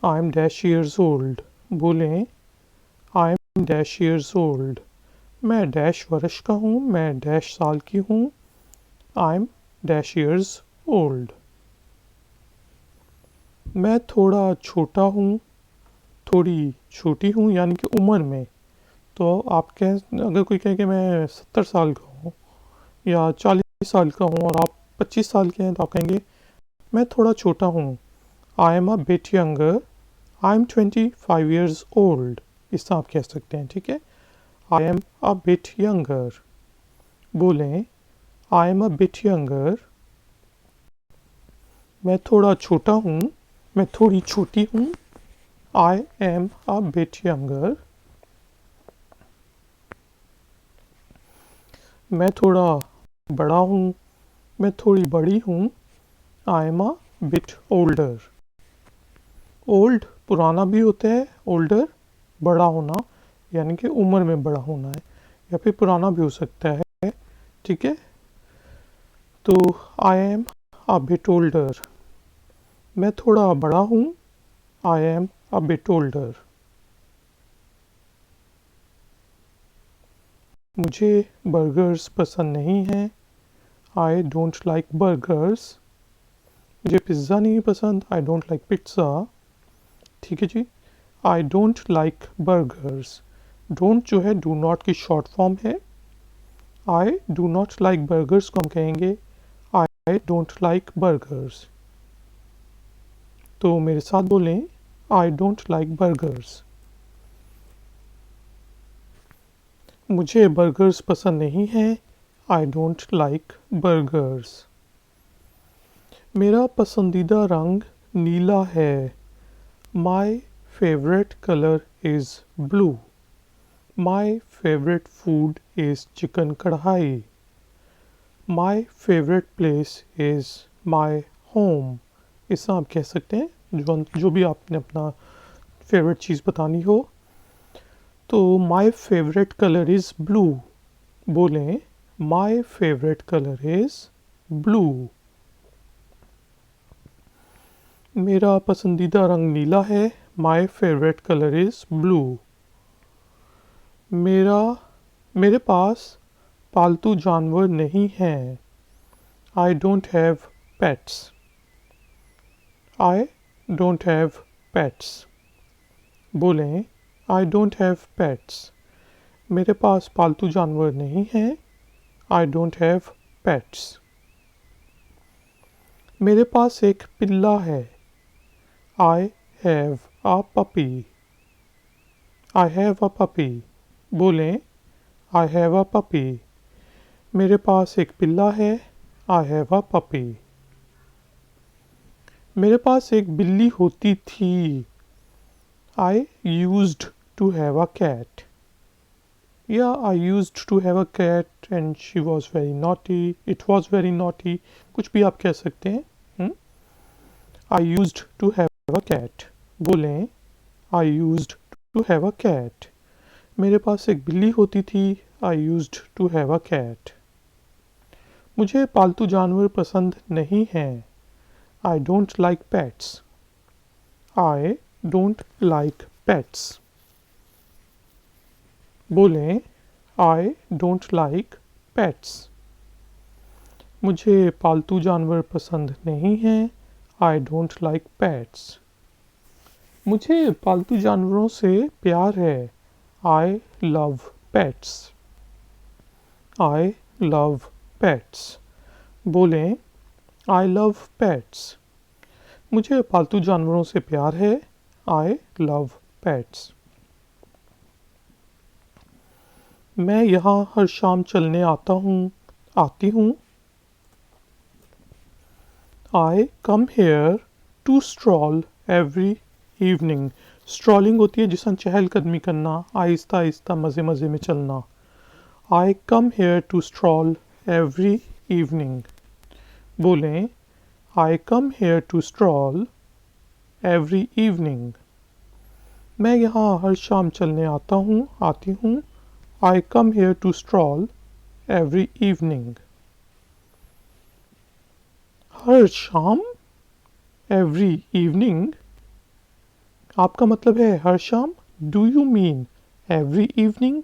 A: I am dash years old. बोलें, I am dash years old. मैं डैश वर्ष का हूँ, मैं डैश साल की हूँ। I am dash years old. मैं थोड़ा छोटा हूँ, थोड़ी छोटी हूँ, यानी कि उम्र में। तो आप कह, अगर कोई कहे कि मैं 70 साल का हूँ या 40 साल का हूँ और आप 25 साल के हैं, तो आप कहेंगे मैं थोड़ा छोटा हूँ। I am a bit younger. I am 25 years old. इस तरह आप कह सकते हैं। ठीक है, I am a bit younger. बोलें, I am a bit younger. मैं थोड़ा छोटा हूँ, मैं थोड़ी छोटी हूँ। I am a bit younger. मैं थोड़ा बड़ा हूँ, मैं थोड़ी बड़ी हूँ। I am a bit older. Old पुराना भी होता है, ओल्डर बड़ा होना, यानी कि उम्र में बड़ा होना है, या फिर पुराना भी हो सकता है। ठीक है, तो I am a bit older. मैं थोड़ा बड़ा हूँ। I am a bit older. मुझे बर्गर्स पसंद नहीं हैं। I don't like burgers. मुझे पिज़्ज़ा नहीं पसंद। I don't like pizza. ठीक है जी, I don't like burgers. Don't जो है डू नॉट की शॉर्ट फॉर्म है। I do not like burgers को हम कहेंगे आई डोंट लाइक बर्गर्स। तो मेरे साथ बोलें, आई डोंट लाइक बर्गर्स। मुझे बर्गर्स पसंद नहीं हैं। I don't like burgers. मेरा पसंदीदा रंग नीला है। My favourite colour is blue. My favourite food is chicken kadai. My favourite place is my home. इससे आप कह सकते हैं जो भी आपने अपना फेवरेट चीज़ बतानी हो। तो my favourite colour is blue. बोलें, my favourite colour is blue. मेरा पसंदीदा रंग नीला है। My favourite colour is blue. मेरे पास पालतू जानवर नहीं हैं। I don't have pets. I don't have pets. बोलें, आई डोंट हैव पेट्स। मेरे पास पालतू जानवर नहीं हैं। I don't have pets. मेरे पास एक पिल्ला है। I have a puppy. I have a puppy. बोलें, आई हैव अ पपी। मेरे पास एक पिल्ला है। I have a puppy. मेरे पास एक बिल्ली होती थी। I used to have a cat. या I used to have a cat and she was very naughty, it was very naughty, कुछ भी आप कह सकते हैं। I used to have a cat. बोलें, I used to have a cat. मेरे पास एक बिल्ली होती थी। I used to have a cat. मुझे पालतू जानवर पसंद नहीं हैं। I don't like pets. I don't like pets. बोलें, आई डोंट लाइक पेट्स। मुझे पालतू जानवर पसंद नहीं हैं। I don't like pets. मुझे पालतू जानवरों से प्यार है। I love pets. I love pets. बोलें, आई लव पेट्स। मुझे पालतू जानवरों से प्यार है। I love pets. मैं यहाँ हर शाम चलने आता हूँ, आती हूँ। I come here to stroll every evening. Strolling होती है जिसमें चहलकदमी करना, आहिस्ता आहिस्ता मज़े मज़े में चलना। I come here to stroll every evening. बोलें I come here to stroll every evening. मैं यहाँ हर शाम चलने आता हूँ आती हूँ. I come here to stroll every evening. हर शाम every evening आपका मतलब है हर शाम. Do you mean every evening?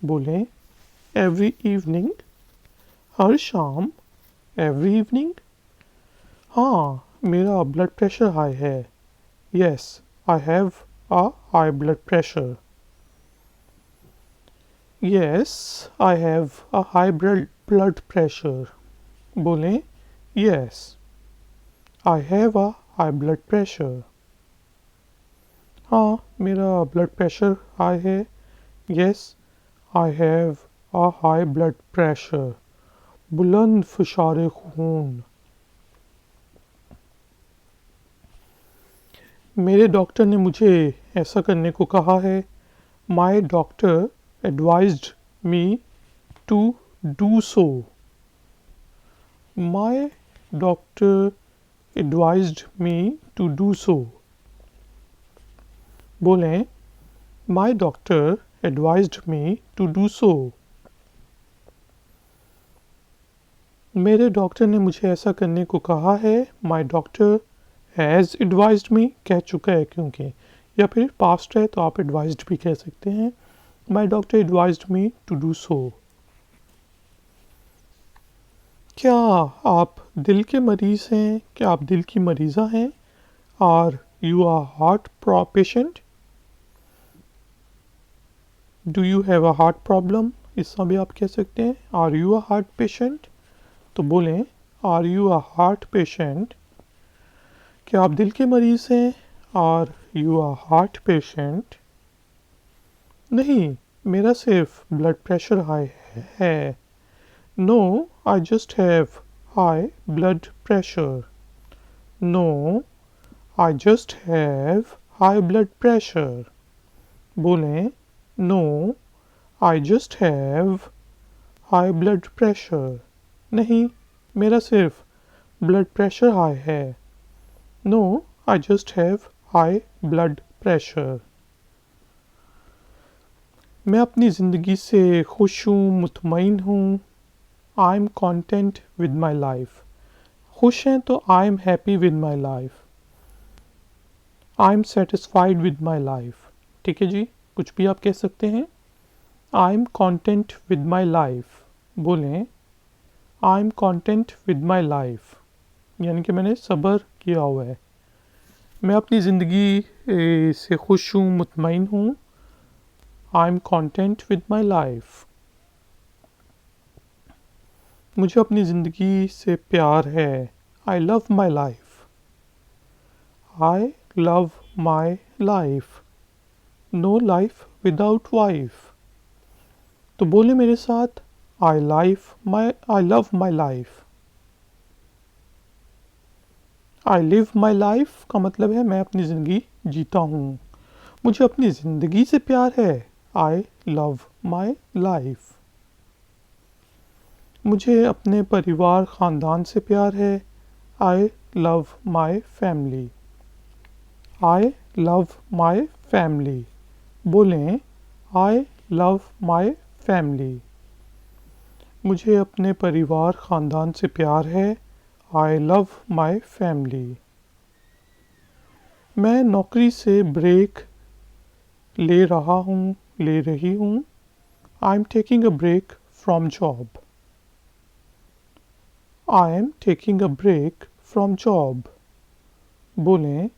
A: बोलें every evening. हर शाम every evening. हाँ, मेरा ब्लड प्रेशर हाई है. Yes, I have a high blood pressure. Yes, I have a high blood pressure. बोलें Yes, I have a high blood pressure. हाँ, मेरा blood pressure high है. Yes, I have a high blood pressure. बुलंद फुशारे खून. मेरे doctor ने मुझे ऐसा करने को कहा है. My doctor advised me to do so. My doctor advised me to do so. बोलें My doctor advised me to do so. मेरे डॉक्टर ने मुझे ऐसा करने को कहा है. My doctor has advised me कह चुका है क्योंकि, या फिर पास्ट है तो आप advised भी कह सकते हैं. My doctor advised me to do so. क्या आप दिल के मरीज़ हैं? क्या आप दिल की मरीज़ा हैं? Are you a heart patient? Do you have a heart problem? इसका भी आप कह सकते हैं. Are you a heart patient? तो बोलें Are you a heart patient? क्या आप दिल के मरीज़ हैं? Are you a heart patient? नहीं, मेरा सिर्फ ब्लड प्रेशर हाई है. No, I just have high blood pressure. No, I just have high blood pressure. बोलें No, I just have high blood pressure. नहीं, मेरा सिर्फ ब्लड प्रेशर हाई है. No, I just have high blood pressure. मैं अपनी ज़िंदगी से खुश हूँ, मुतमईन हूँ. I am content with my life. खुश हैं तो I am happy with my life. I am satisfied with my life. ठीक है जी, कुछ भी आप कह सकते हैं. I am content with my life. बोलें I am content with my life. यानी कि मैंने सब्र किया हुआ है. मैं अपनी ज़िंदगी से खुश हूँ, मुतमईन हूँ. I am content with my life. मुझे अपनी ज़िंदगी से प्यार है. I love my life. I love my life. No life without wife. तो बोले मेरे साथ I love my life. I live my life का मतलब है मैं अपनी ज़िंदगी जीता हूँ. मुझे अपनी ज़िंदगी से प्यार है. I love my life. मुझे अपने परिवार ख़ानदान से प्यार है. I love my family. I love my family. बोलें I love my family. मुझे अपने परिवार ख़ानदान से प्यार है. I love my family. मैं नौकरी से ब्रेक ले रही हूँ. I am taking a break from job. I am taking a break from job. बोलें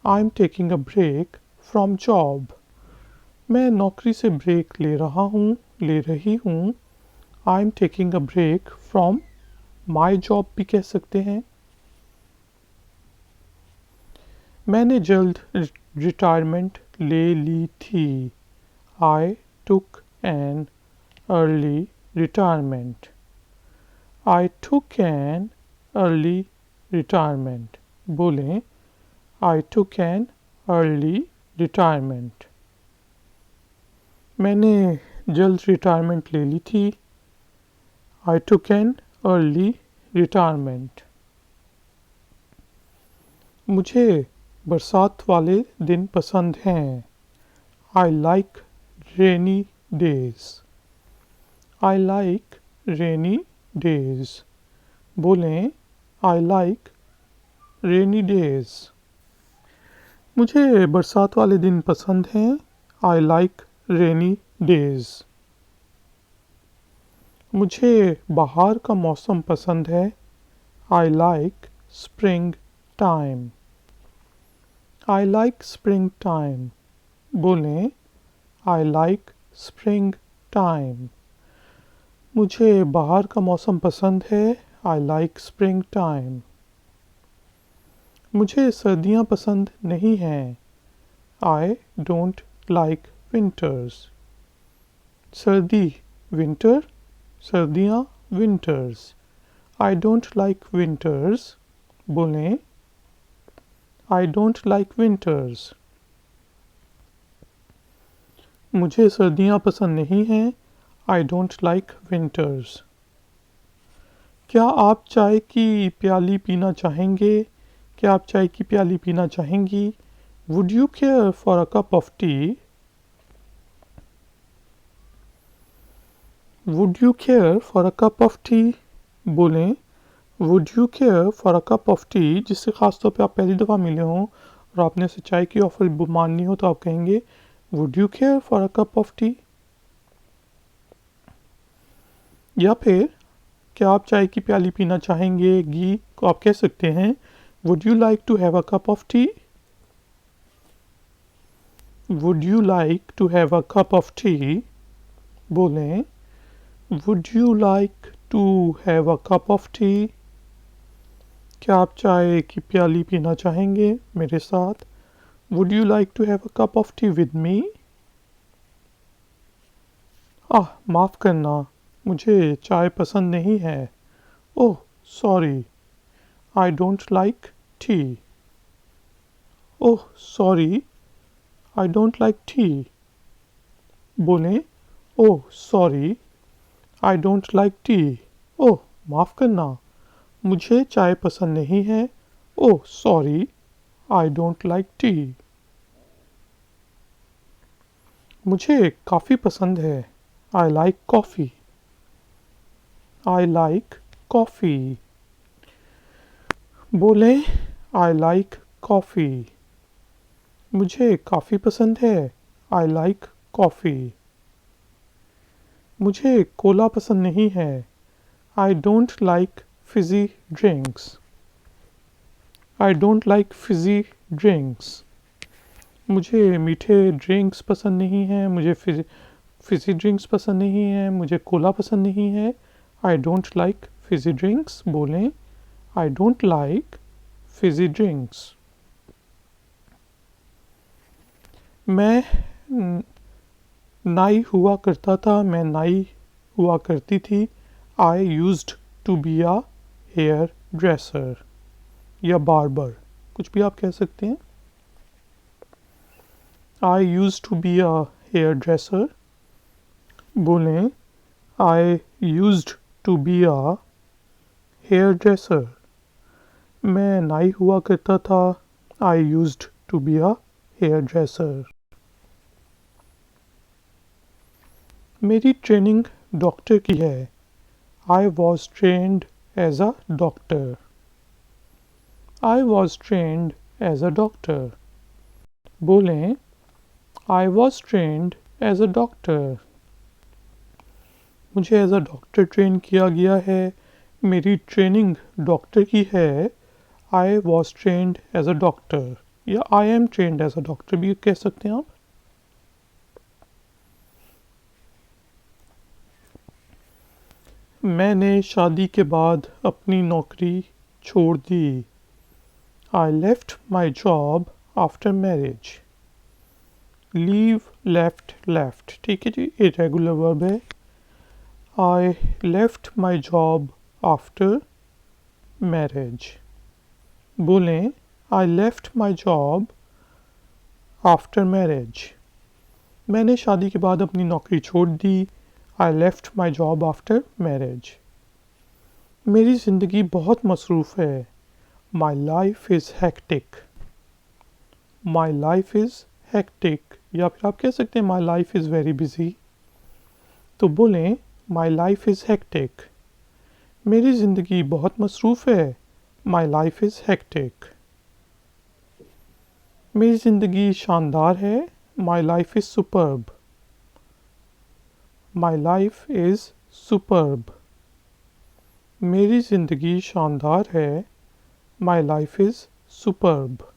A: I am taking a break from job. मैं नौकरी से ब्रेक ले रही हूँ. I am taking a break from my job भी कह सकते हैं. मैंने जल्द रिटायरमेंट ले ली थी. I took an early retirement. I took an early retirement. बोलें I took an early retirement. मैंने जल्द रिटायरमेंट ले ली थी। आई टुक एन अर्ली रिटायरमेंट। मुझे बरसात वाले दिन पसंद हैं। I like rainy days. I like rainy days. बोलें, आई लाइक रेनी डेज। मुझे बरसात वाले दिन पसंद हैं। I like rainy days. मुझे बाहर का मौसम पसंद है। I like spring time. I like spring time. बोलें, आई लाइक स्प्रिंग टाइम। मुझे बाहर का मौसम पसंद है। I like spring time. मुझे सर्दियाँ पसंद नहीं हैं। I don't like winters. सर्दी विंटर, सर्दियाँ winters. I don't like winters. बोलें, आई डोंट लाइक विंटर्स। मुझे सर्दियाँ पसंद नहीं हैं। I don't like winters. क्या आप चाय की प्याली पीना चाहेंगे? क्या आप चाय की प्याली पीना चाहेंगी? Would you care for a cup of tea? Would you care for a cup of tea? बोलें, would you care for a cup of tea. जिससे ख़ास तौर पे आप पहली दफ़ा मिले हों और आपने उसे चाय की ऑफ़र माननी हो तो आप कहेंगे would you care for a cup of T. या फिर क्या आप चाय की प्याली पीना चाहेंगे घी को आप कह सकते हैं would you like to have a cup of tea. Would you like to have a cup of tea. बोलें, would you like to have a cup of tea. क्या आप चाय की प्याली पीना चाहेंगे मेरे साथ? Would you like to have a cup of tea with me? माफ़ करना, मुझे चाय पसंद नहीं है। Oh sorry, I don't like tea. Oh sorry, I don't like T. बोलें, oh sorry, I don't like tea. Oh माफ़ करना, मुझे चाय पसंद नहीं है। Oh sorry, I don't like tea. मुझे कॉफ़ी पसंद है। I like coffee. I like coffee. बोलें, आई लाइक कॉफ़ी। मुझे कॉफ़ी पसंद है। I like coffee. मुझे कोला पसंद नहीं है। I don't like fizzy drinks. I don't like fizzy drinks. मुझे मीठे ड्रिंक्स पसंद नहीं हैं। मुझे फिज़ी ड्रिंक्स पसंद नहीं हैं। मुझे कोला पसंद नहीं है। I don't like fizzy drinks. बोलें, I don't like fizzy drinks. मैं नाई हुआ करता था। मैं नाई हुआ करती थी। I used to be a hairdresser या बार्बर, कुछ भी आप कह सकते हैं। I used to be a hairdresser. बोलें, I used to be a hairdresser. मैं नाई हुआ करता था। I used to be a hairdresser. मेरी ट्रेनिंग डॉक्टर की है। I was trained as a doctor. I was trained as a doctor. बोलें, I was trained as a doctor. मुझे एज अ डॉक्टर ट्रेन किया गया है। मेरी training doctor की है। I was trained as a doctor या I am trained as a doctor भी कह सकते हैं आप। मैंने शादी के बाद अपनी नौकरी छोड़ दी। I left my job after marriage. Leave, left, left, ठीक है जी, इरेगुलर वर्ब है। I left my job after marriage. बोलें, I left my job after marriage. मैंने शादी के बाद अपनी नौकरी छोड़ दी। I left my job after marriage. मेरी ज़िंदगी बहुत मसरूफ़ है। My life is hectic. My life is hectic, या फिर आप कह सकते हैं my life is very busy. तो बोलें माई लाइफ इज़ हेक्टिक। मेरी ज़िंदगी बहुत मसरूफ़ है। My life is hectic. मेरी ज़िंदगी शानदार है। My life is superb. My life is superb. मेरी ज़िंदगी शानदार है। My life is superb.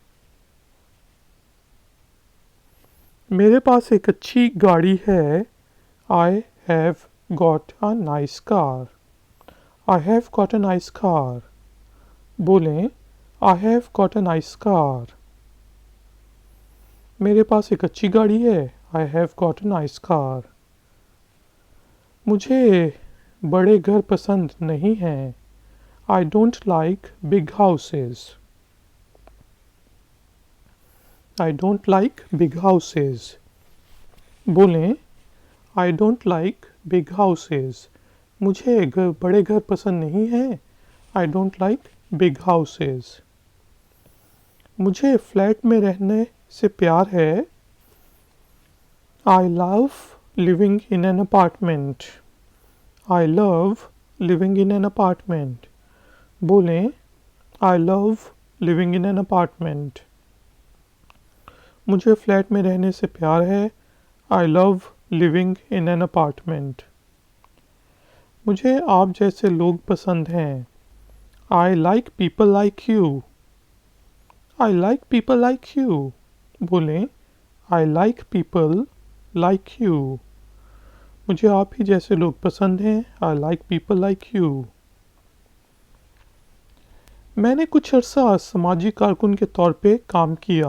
A: मेरे पास एक अच्छी गाड़ी है। I have got a nice car. I have got a nice car. बोलें I have got a nice car. मेरे पास एक अच्छी गाड़ी है। I have got a nice car. मुझे बड़े घर पसंद नहीं हैं। I don't like big houses. I don't like big houses. बोलें I don't like big houses. मुझे बड़े घर पसंद नहीं हैं। I don't like big houses. मुझे फ्लैट में रहने से प्यार है। I love living in an apartment. I love living in an apartment. बोलें I love living in an apartment. मुझे फ्लैट में रहने से प्यार है। I love living in an apartment. मुझे आप जैसे लोग पसंद हैं। I like people like you. I like people like you. बोलें I like people like you. मुझे आप ही जैसे लोग पसंद हैं। I like people like you. मैंने कुछ अर्सा समाजी कारकुन के तौर पे काम किया।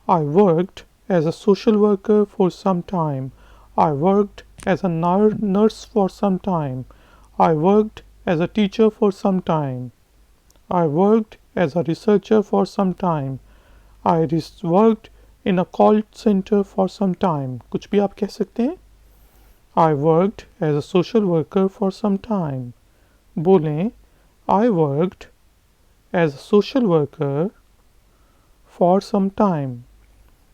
A: I worked as a social worker for some time. I worked as a nurse for some time. I worked as a teacher for some time. I worked as a researcher for some time. I worked in a call centre for some time. कुछ भी आप कह सकते हैं। I worked as a social worker for some time. बोलें I worked as a social worker for some time.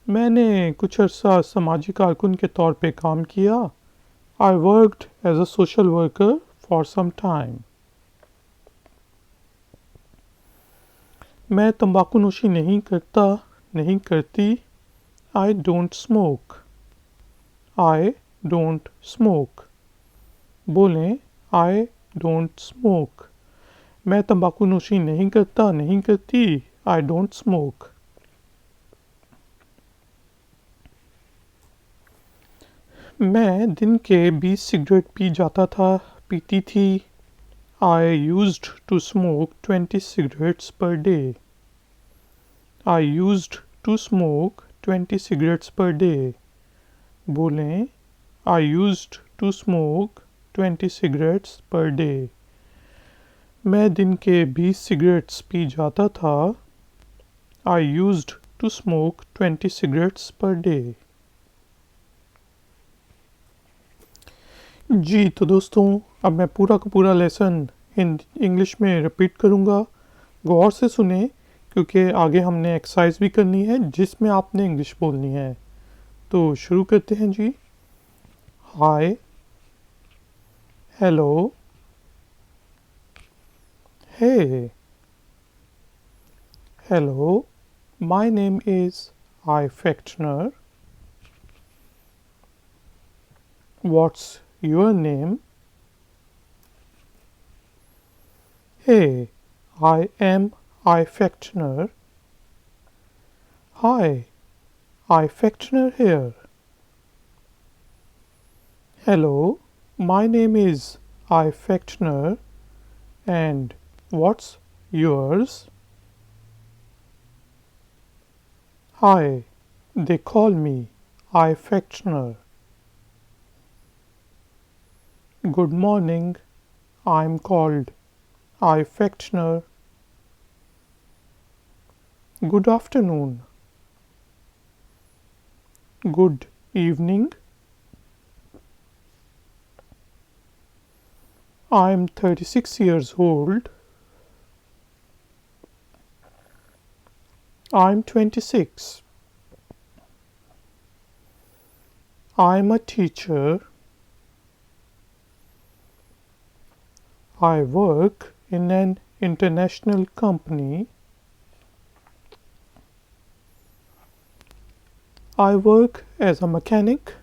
A: मैंने कुछ अर्सा समाजी कारकुन के तौर पे काम किया। I worked as a social worker for some time. मैं तंबाकू नोशी नहीं करता, नहीं करती। I don't smoke. I don't smoke. बोलें आई डोंट स्मोक। मैं तंबाकू नोशी नहीं करता, नहीं करती। I don't smoke. मैं दिन के 20 सिगरेट पी जाता था, पीती थी। I used to smoke 20 cigarettes per day. I used to smoke 20 cigarettes per day. बोलें I used to smoke 20 cigarettes per day. मैं दिन के 20 सिगरेट्स पी जाता था। I used to smoke 20 cigarettes per day. जी तो दोस्तों, अब मैं पूरा का पूरा लेसन इंग्लिश में रिपीट करूँगा। गौर से सुने, क्योंकि आगे हमने एक्सरसाइज भी करनी है जिसमें आपने इंग्लिश बोलनी है। तो शुरू करते हैं जी। Hi, hello, hey, hello, my name is Ifactner. What's your name? Hey, I am Ifactner. Hi, Ifactner here. Hello, my name is Ifactner, and what's yours? Hi, they call me Ifactner. Good morning, I'm called Ifactner. Good afternoon. Good evening. I'm 36 years old. I'm 26. I'm a teacher. I work in an international company. I work as a mechanic.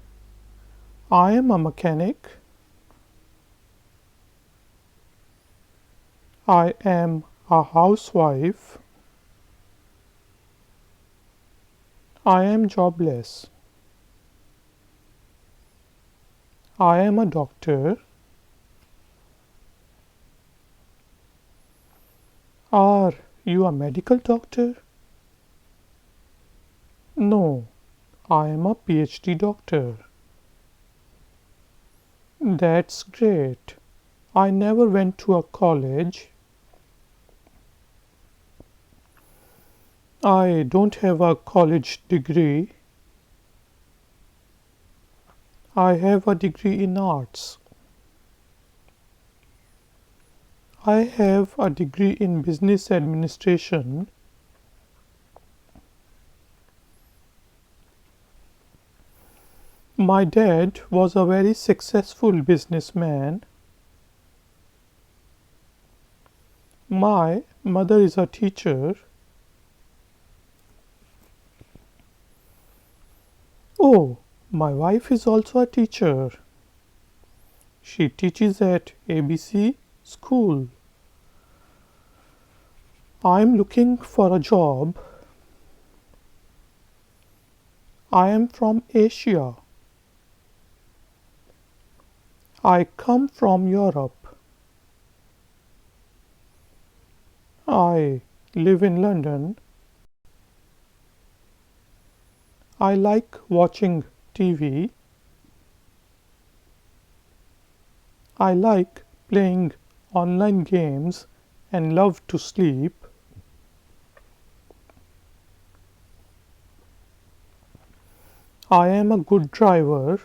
A: I am a mechanic. I am a housewife. I am jobless. I am a doctor. Are you a medical doctor? No, I am a PhD doctor. That's great. I never went to a college. I don't have a college degree. I have a degree in arts. I have a degree in business administration. My dad was a very successful businessman. My mother is a teacher. Oh, my wife is also a teacher. She teaches at ABC school. I'm looking for a job. I am from Asia. I come from Europe. I live in London. I like watching TV. I like playing online games and love to sleep. I am a good driver.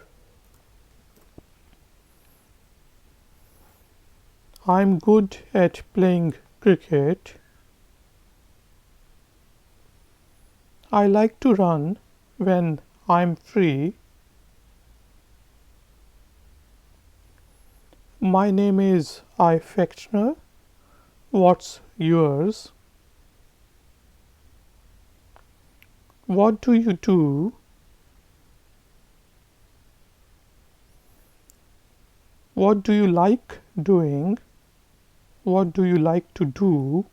A: I'm good at playing cricket. I like to run when I'm free. My name is Ifactner. What's yours? What do you do? What do you like doing? What do you like to do?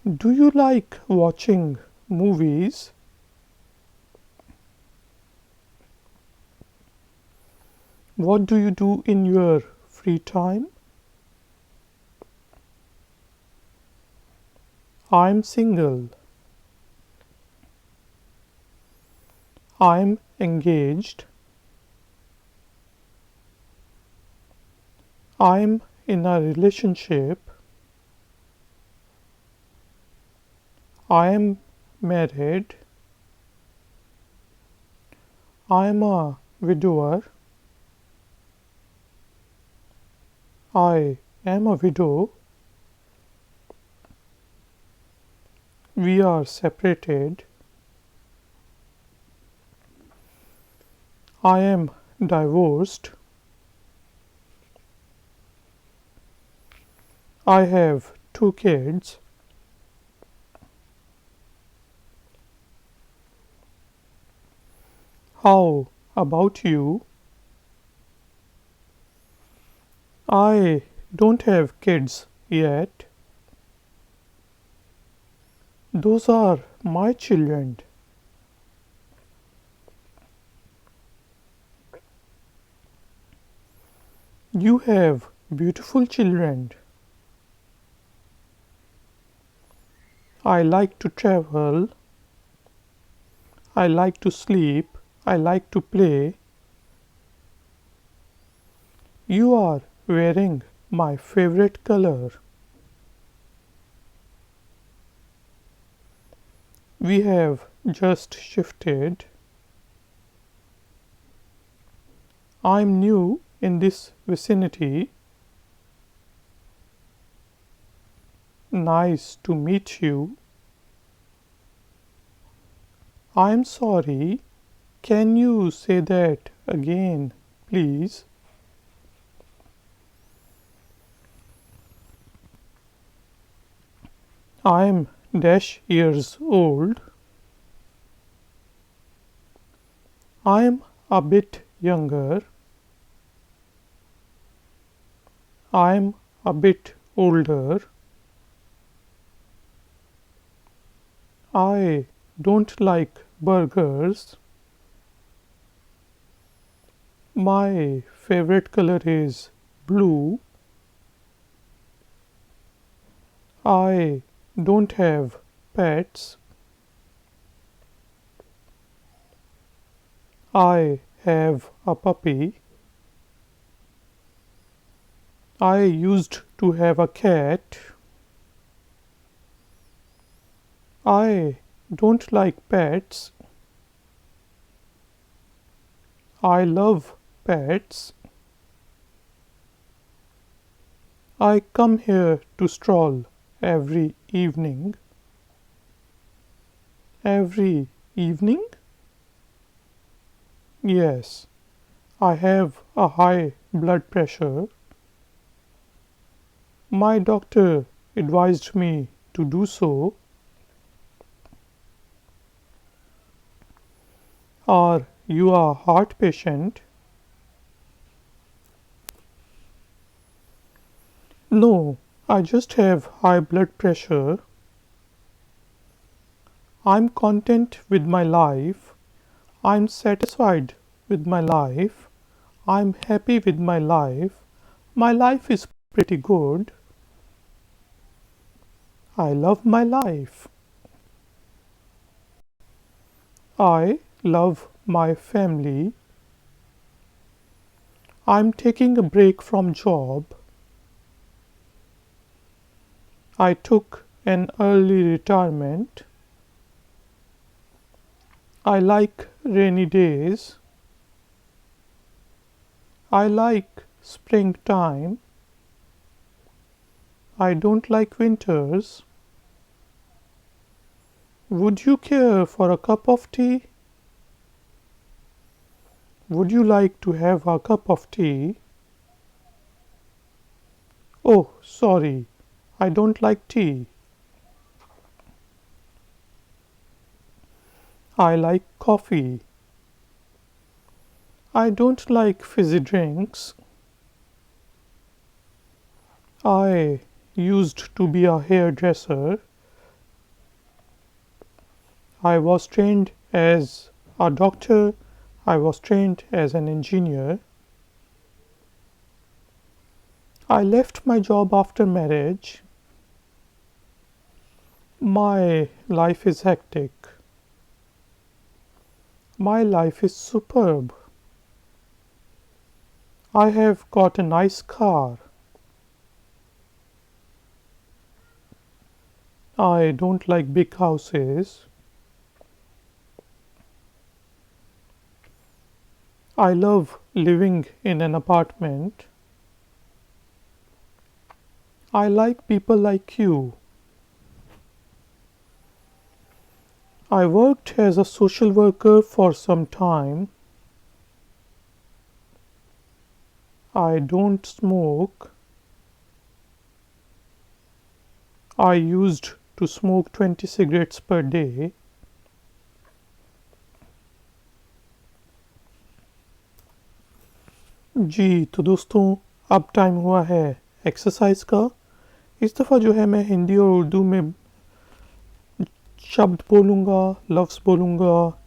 A: Do you like watching movies? What do you do in your free time? I'm single. I'm engaged. I'm in a relationship. I am married. I am a widower. I am a widow. We are separated. I am divorced. I have 2 kids. How about you? I don't have kids yet. Those are my children. You have beautiful children. I like to travel. I like to sleep. I like to play. You are wearing my favorite color. We have just shifted. I'm new in this vicinity. Nice to meet you. I'm sorry. Can you say that again, please? I'm dash years old. I'm a bit younger. I'm a bit older. I don't like burgers. My favorite color is blue. I don't have pets. I have a puppy. I used to have a cat. I don't like pets. I love pets. I come here to stroll every evening. Every evening? Yes, I have a high blood pressure. My doctor advised me to do so. Are you a heart patient? No, I just have high blood pressure. I'm content with my life. I'm satisfied with my life. I'm happy with my life. My life is pretty good. I love my life. I love my family. I'm taking a break from job. I took an early retirement. I like rainy days. I like springtime. I don't like winters. Would you care for a cup of tea? Would you like to have a cup of tea? Oh, sorry, I don't like tea. I like coffee. I don't like fizzy drinks. I used to be a hairdresser. I was trained as a doctor. I was trained as an engineer. I left my job after marriage. My life is hectic. My life is superb. I have got a nice car. I don't like big houses. I love living in an apartment. I like people like you. I worked as a social worker for some time. I don't smoke. I used to smoke 20 cigarettes per day. जी तो दोस्तों अब time हुआ है exercise का। इस दफ़ा जो है मैं हिंदी और उर्दू में शब्द बोलूँगा, लफ्ज़ बोलूँगा,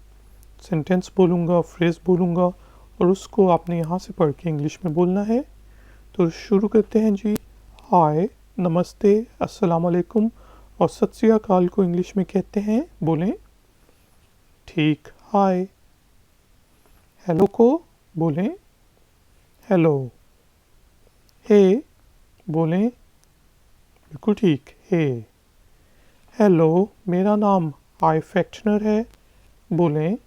A: सेंटेंस बोलूँगा, फ्रेज़ बोलूँगा और उसको आपने यहाँ से पढ़ के इंग्लिश में बोलना है। तो शुरू करते हैं जी। हाय, नमस्ते, अस्सलाम वालेकुम और सत श्री अकाल को इंग्लिश में कहते हैं, बोलें। ठीक, हाय। हेलो को बोलें हेलो। हे बोलें बिल्कुल ठीक, हे। हेलो, मेरा नाम आइफैक्टनर है। बोलें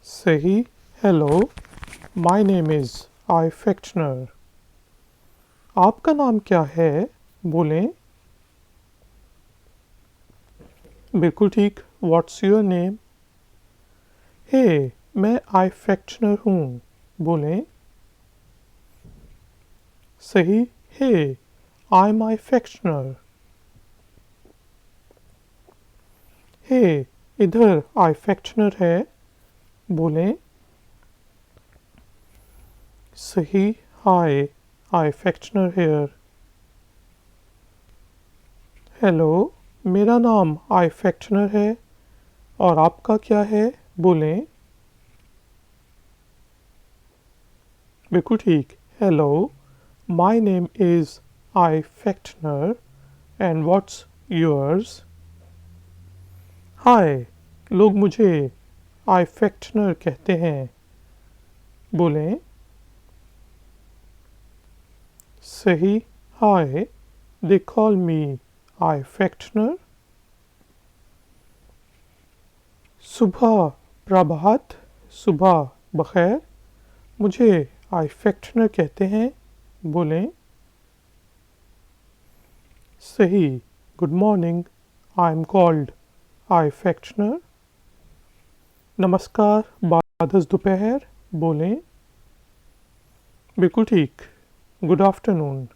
A: सही, हेलो, माय नेम इज़ आइफैक्टनर। आपका नाम क्या है? बोलें बिल्कुल ठीक, व्हाट्स योर नेम? हे, मैं आइफैक्टनर हूँ। बोलें सही, हे, आई एम आइफैक्टनर। हे, इधर आइफैक्टनर है। बोलें सही, हाय, आइफैक्टनर हेयर। हेलो, मेरा नाम आइफैक्टनर है और आपका क्या है? बोलें बिल्कुल ठीक, hello, my name is Ifactner and what's yours? Hi, लोग मुझे आइफैक्टनर कहते हैं। बोलें सही, हाय, दे कॉल मी आइफैक्टनर। सुबह प्रभात, सुबह बखैर, मुझे आइफैक्टनर कहते हैं। बोलें सही, good morning, I am called Ifactner. नमस्कार, बादस दोपहर। बोलें बिल्कुल ठीक, गुड आफ्टरनून।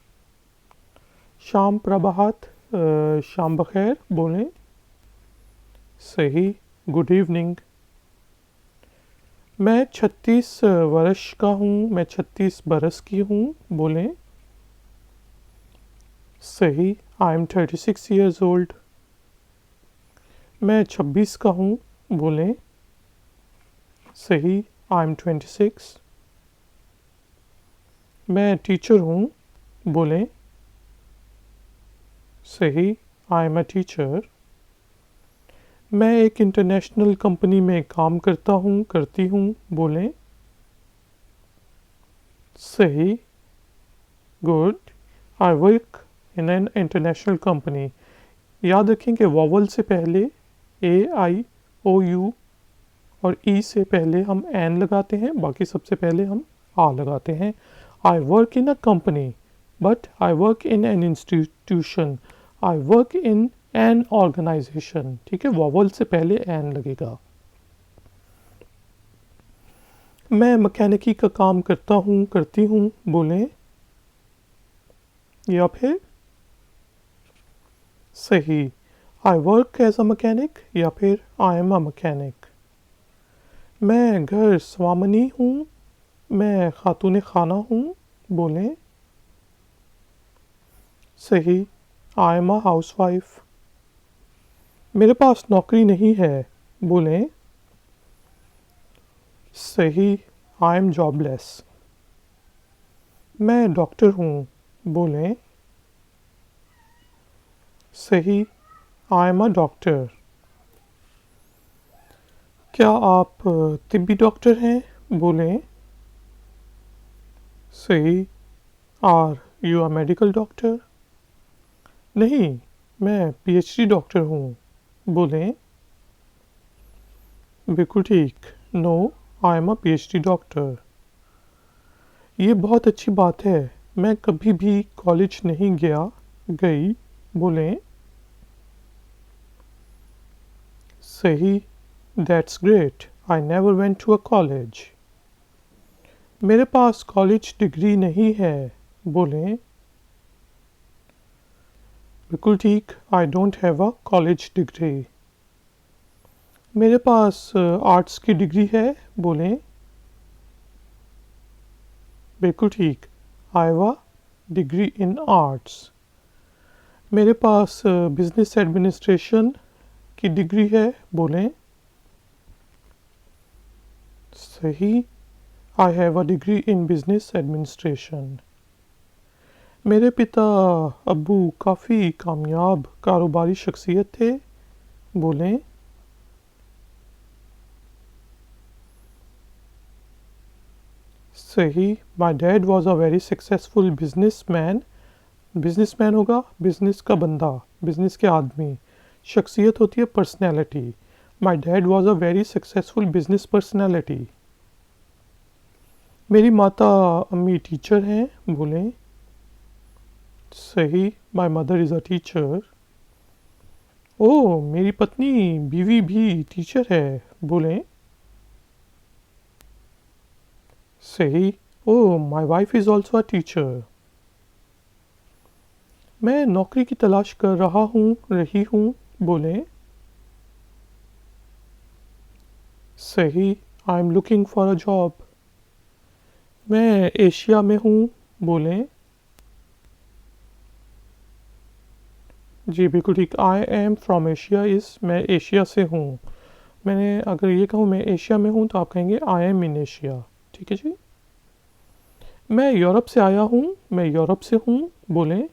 A: शाम प्रभात, शाम बखैर। बोलें सही, गुड इवनिंग। मैं 36 वर्ष का हूँ, मैं 36 बरस की हूँ। बोलें सही, आई एम 36 ईयर्स ओल्ड। मैं 26 का हूँ। बोलें सही, आई एम 26। मैं टीचर हूँ। बोलें सही, आई एम अ टीचर। मैं एक इंटरनेशनल कंपनी में काम करता हूँ, करती हूँ। बोलें सही, good, I work in an international company. याद रखें कि वॉवल से पहले ए, आई, ओ, यू और ई से पहले हम एन लगाते हैं, बाकी सबसे पहले हम आ लगाते हैं। I work in a company, but I work in an institution, I work in an organization. ठीक है, वॉवल से पहले एन लगेगा। मैं मैकेनिकी का काम करता हूँ, करती हूँ। बोलें या फिर सही, I work as a mechanic या फिर आई एम अ मैकेनिक। मैं घर स्वामिनी हूँ, मैं खातून खाना हूँ। बोलें सही, I am a house wife. मेरे पास नौकरी नहीं है। बोलें सही, आई एम जॉबलेस। मैं डॉक्टर हूँ। बोलें सही, आई एम अ डॉक्टर। क्या आप तिब्बी डॉक्टर हैं? बोलें सही, are you a medical doctor? नहीं, मैं पीएचडी डॉक्टर हूँ। बोलें बिल्कुल ठीक, no, I am a PhD doctor. ये बहुत अच्छी बात है, मैं कभी भी कॉलेज नहीं गया, गई। बोलें सही, that's great, I never went to a college. मेरे पास कॉलेज डिग्री नहीं है। बोलें बिल्कुल ठीक, I don't have a college degree. मेरे पास आर्ट्स की डिग्री है। बोलें बिल्कुल ठीक, I have a degree in arts. मेरे पास बिजनेस एडमिनिस्ट्रेशन की डिग्री है। बोलें सही, I have a degree in business administration. मेरे पिता अब्बू काफ़ी कामयाब कारोबारी शख्सियत थे। बोलें सही, my dad was a very successful businessman. Businessman होगा बिजनेस का बंदा। बिजनेस के आदमी, शख्सियत होती है personality. My dad was a very successful business personality. मेरी माता अम्मी टीचर हैं, बोलें। सही, my mother is a teacher. Oh, मेरी पत्नी बीवी भी टीचर है, बोलें। सही, oh my wife is also a teacher. मैं नौकरी की तलाश कर रहा हूँ, रही हूँ, बोलें। सही, I am looking for a job. मैं एशिया में हूँ, बोलें। जी बिल्कुल ठीक। I am from Asia is मैं एशिया से हूँ। मैंने अगर ये कहूँ मैं एशिया में हूँ तो आप कहेंगे आई एम इन एशिया। ठीक है जी। मैं यूरोप से आया हूँ, मैं यूरोप से हूँ, बोलें।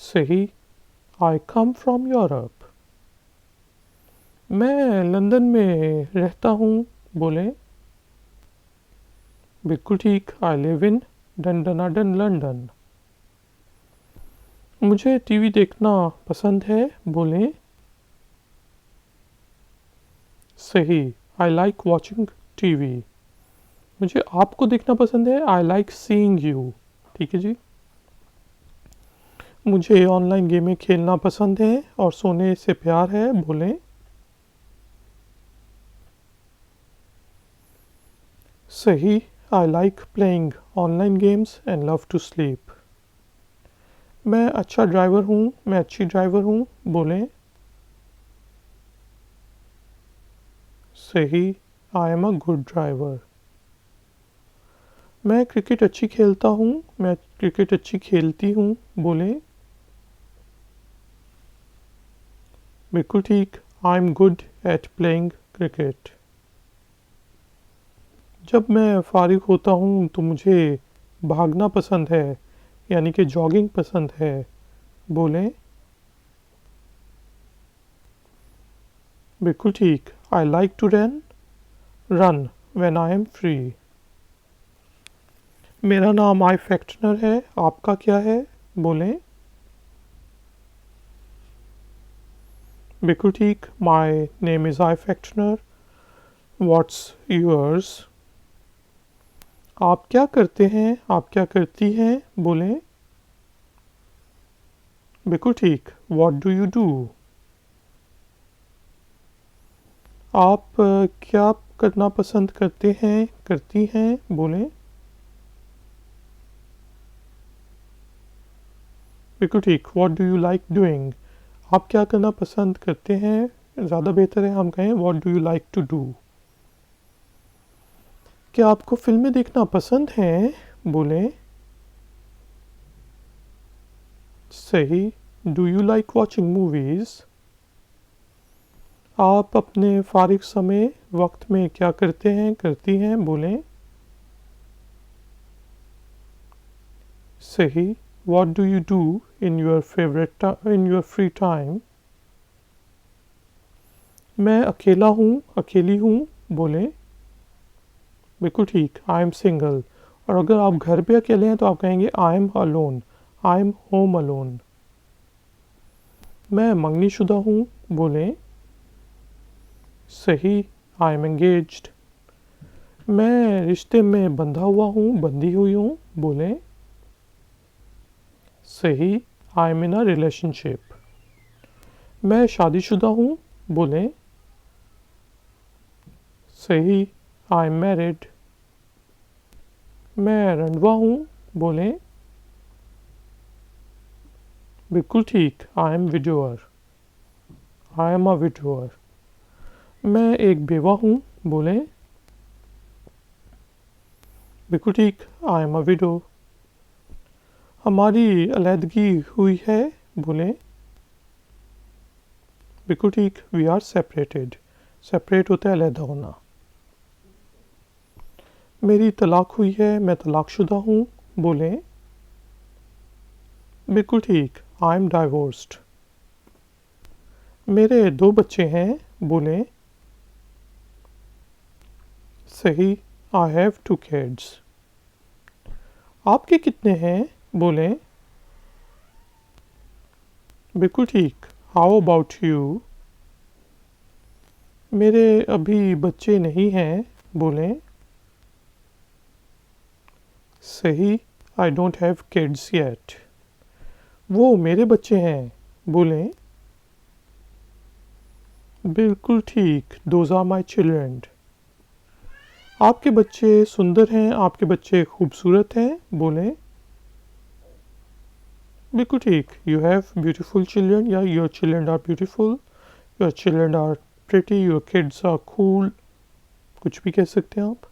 A: सही, आई कम फ्रॉम यूरोप। मैं लंदन में रहता हूँ, बोलें। बिल्कुल ठीक। आई लिव इन डंडनाडन लंदन। मुझे टीवी देखना पसंद है, बोलें। सही, आई लाइक वॉचिंग टीवी। मुझे आपको देखना पसंद है, आई लाइक सीइंग यू। ठीक है जी। मुझे ऑनलाइन गेमें खेलना पसंद है और सोने से प्यार है, बोलें। सही, I like playing online games and love to sleep. मैं अच्छा ड्राइवर हूँ, मैं अच्छी ड्राइवर हूँ, बोलें। सही, I am a good driver. मैं क्रिकेट अच्छी खेलता हूँ, मैं क्रिकेट अच्छी खेलती हूँ, बोलें। बिल्कुल ठीक। I am good at playing cricket. जब मैं फारिग होता हूँ तो मुझे भागना पसंद है, यानी कि जॉगिंग पसंद है, बोलें। बिल्कुल ठीक। I like to run when I am free. मेरा नाम आईफैक्टनर है, आपका क्या है, बोलें। बिल्कुल ठीक। My name is आईफैक्टनर। What's yours. आप क्या करते हैं, आप क्या करती हैं, बोलें। बिल्कुल ठीक। What do you do. आप क्या करना पसंद करते हैं, करती हैं, बोलें। बिल्कुल ठीक। What do you like doing. आप क्या करना पसंद करते हैं, ज़्यादा बेहतर है हम कहें what do you like to do. क्या आपको फिल्में देखना पसंद है, बोलें। सही, do you like watching movies. आप अपने फारिग समय वक्त में क्या करते हैं, करती हैं, बोलें। सही, what do you do in your free time. मैं अकेला हूँ, अकेली हूँ, बोलें। बिल्कुल ठीक। I am single. और अगर आप घर पे अकेले हैं तो आप कहेंगे I am alone, I am home alone. मैं मंगनीशुदा हूँ, बोलें। सही, आई एम एंगेज्ड। मैं रिश्ते में बंधा हुआ हूँ, बंधी हुई हूँ, बोलें। सही, I M in a relationship. मैं शादीशुदा हूँ, बोलें। सही, आई एम मैरिड। मैं रंडवा हूँ, बोलें। बिल्कुल ठीक। I M widower, I am a widower. मैं एक बेवा हूँ, बोलें। बिल्कुल ठीक। I am a window. हमारी अलहदगी हुई है, बोलें। बिल्कुल ठीक। We are separated. सेपरेट होता है अलहदा होना। मेरी तलाक हुई है, मैं तलाकशुदा हूँ, बोलें। बिल्कुल ठीक। I M divorced. मेरे दो बच्चे हैं, बोलें। सही, आई हैव टू किड्स। आपके कितने हैं, बोलें। बिल्कुल ठीक। How about you? मेरे अभी बच्चे नहीं हैं। बोलें। सही। I don't have kids yet. वो मेरे बच्चे हैं। बोलें। बिल्कुल ठीक। Those are my children. आपके बच्चे सुंदर हैं, आपके बच्चे खूबसूरत हैं। बोलें। बिल्कुल ठीक। यू हैव ब्यूटीफुल चिल्ड्रन या your children are beautiful, your children are pretty, your kids are cool. कुछ भी कह सकते हैं आप।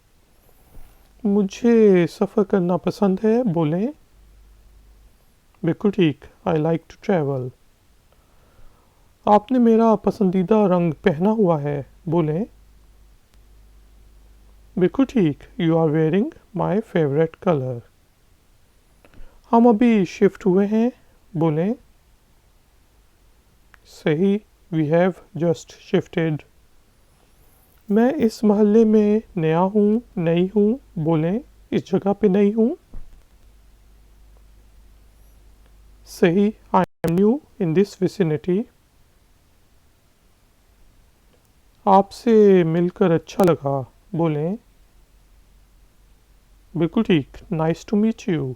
A: मुझे सफ़र करना पसंद है। बोलें। बिल्कुल ठीक। I like to travel. आपने मेरा पसंदीदा रंग पहना हुआ है। बोलें। बिल्कुल ठीक। You are wearing my favourite colour. हम अभी शिफ्ट हुए हैं। बोलें। सही। We have just shifted. मैं इस मोहल्ले में नया हूँ, नई हूँ। बोलें। इस जगह पे नई हूँ। सही। I am new in this vicinity. आपसे मिलकर अच्छा लगा। बोलें। बिल्कुल ठीक। Nice to meet you.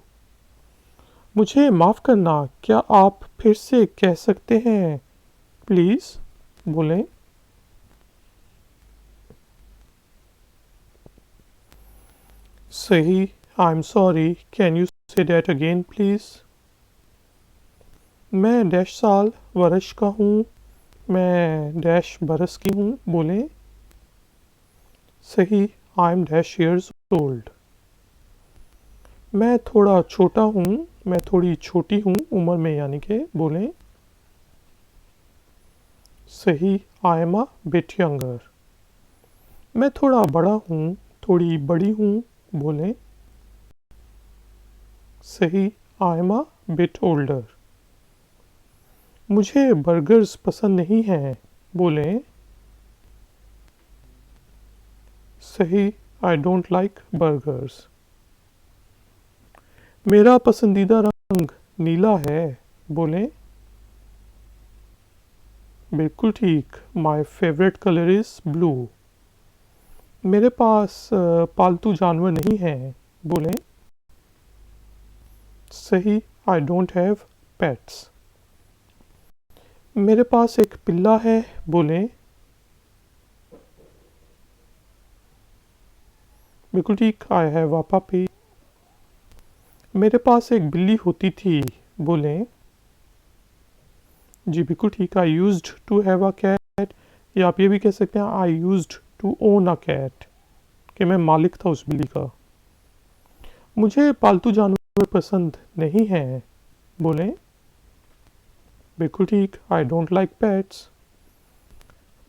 A: मुझे माफ़ करना, क्या आप फिर से कह सकते हैं प्लीज़? बोलें। सही। I am sorry, can you say that again please? मैं डैश साल वर्ष का हूँ। मैं डैश बरस की हूँ। बोलें। सही। I am dash years old. मैं थोड़ा छोटा हूँ। मैं थोड़ी छोटी हूँ उम्र में, यानी कि। बोलें। सही। I am a bit younger. मैं थोड़ा बड़ा हूँ, थोड़ी बड़ी हूँ। बोलें। सही। I am a bit older. मुझे बर्गर्स पसंद नहीं हैं। बोलें। सही। I don't like burgers. मेरा पसंदीदा रंग नीला है। बोलें। बिल्कुल ठीक। My favourite colour is blue. मेरे पास पालतू जानवर नहीं हैं। बोलें। सही। I don't have pets. मेरे पास एक पिल्ला है। बोलें। बिल्कुल ठीक। I have a puppy. मेरे पास एक बिल्ली होती थी। बोलें। जी बिल्कुल ठीक। I used to have a cat, या आप ये भी कह सकते हैं I used to own a cat, कि मैं मालिक था उस बिल्ली का। मुझे पालतू जानवर पसंद नहीं हैं। बोलें। बिल्कुल ठीक। I don't like pets.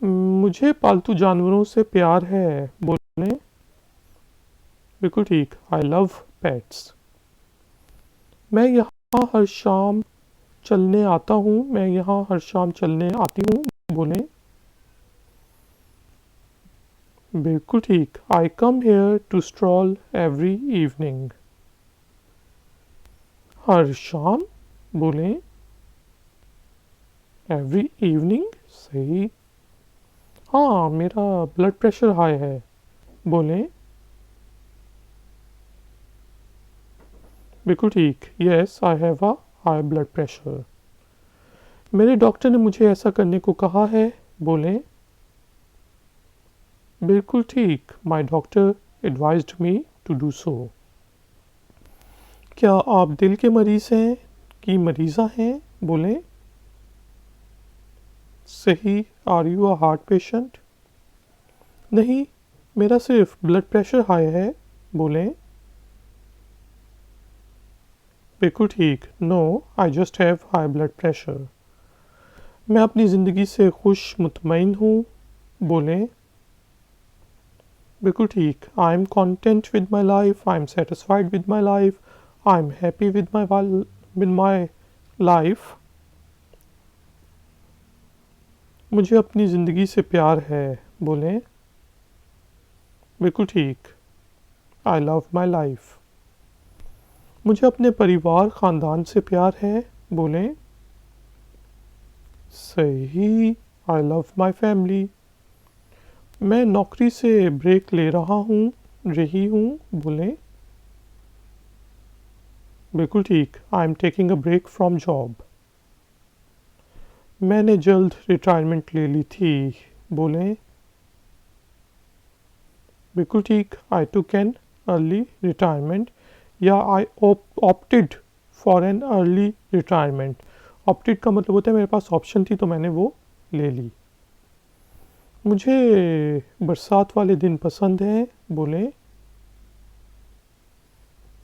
A: मुझे पालतू जानवरों से प्यार है। बोलें। बिल्कुल ठीक। I love pets. मैं यहाँ हर शाम चलने आता हूँ। मैं यहाँ हर शाम चलने आती हूँ। बोलें। बिल्कुल ठीक। I come here to stroll every evening. हर शाम। बोलें। Every evening. सही। हाँ, मेरा ब्लड प्रेशर हाई है। बोलें। बिल्कुल ठीक। Yes, I have a high blood pressure. मेरे डॉक्टर ने मुझे ऐसा करने को कहा है। बोलें। बिल्कुल ठीक। My doctor advised me to do so. क्या आप दिल के मरीज़ हैं कि मरीज़ा हैं? बोलें। सही। Are you a heart patient? नहीं, मेरा सिर्फ ब्लड प्रेशर हाई है। बोलें। बिल्कुल ठीक। No, I just have high blood pressure. मैं अपनी ज़िंदगी से खुश मुतमईन हूँ। बोलें। बिल्कुल ठीक। I M content with my life, I am satisfied with my life, I am happy with my life. मुझे अपनी ज़िंदगी से प्यार है। बोलें। बिल्कुल ठीक। I love my life. मुझे अपने परिवार ख़ानदान से प्यार है। बोलें। सही, आई लव माई फैमिली। मैं नौकरी से ब्रेक ले रही हूँ, बोलें। बिल्कुल ठीक, I am taking a break from job. मैंने जल्द रिटायरमेंट ले ली थी, बोलें। बिल्कुल ठीक, I took an early retirement या I opted for an early retirement. Opted का मतलब होता है मेरे पास ऑप्शन थी तो मैंने वो ले ली। मुझे बरसात वाले दिन पसंद हैं, बोलें।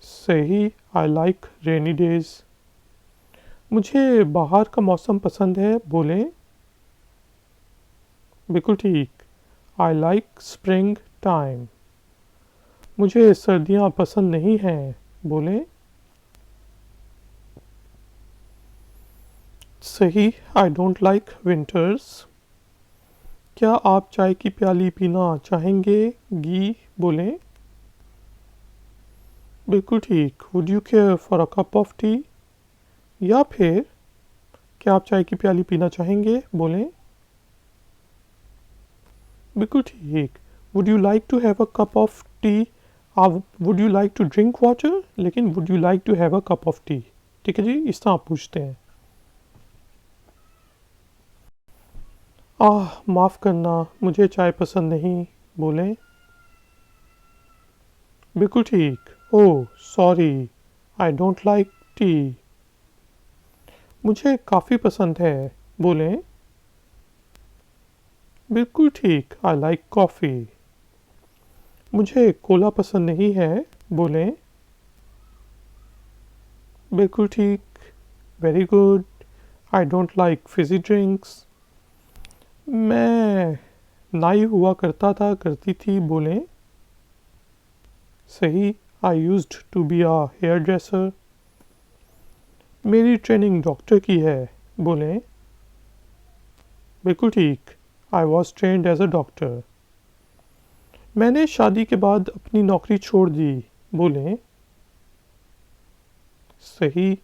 A: सही, आई लाइक रेनी डेज। मुझे बाहर का मौसम पसंद है, बोलें। बिल्कुल ठीक, आई लाइक स्प्रिंग टाइम। मुझे सर्दियाँ पसंद नहीं हैं, बोलें। सही, आई डोंट लाइक विंटर्स। क्या आप चाय की प्याली पीना चाहेंगे, बोलें। बिल्कुल ठीक, would you care for a cup of T. या फिर क्या आप चाय की प्याली पीना चाहेंगे, बोलें। बिल्कुल ठीक, would you like to have a cup of tea. Would you like to drink water, लेकिन would you like to have a cup of tea. ठीक है जी, इस तरह आप पूछते हैं। माफ़ करना, मुझे चाय पसंद नहीं, बोलें। बिल्कुल ठीक, oh sorry, I don't like tea. मुझे काफ़ी पसंद है, बोलें। बिल्कुल ठीक, आई लाइक कॉफ़ी। मुझे कोला पसंद नहीं है, बोलें। बिल्कुल ठीक, very good, I don't like fizzy drinks. मैं नाई हुआ करती थी, बोलें। सही, I used to be a hairdresser. मेरी ट्रेनिंग डॉक्टर की है, बोलें। बिल्कुल ठीक, I was trained as a doctor. मैंने शादी के बाद अपनी नौकरी छोड़ दी, बोलें। सही,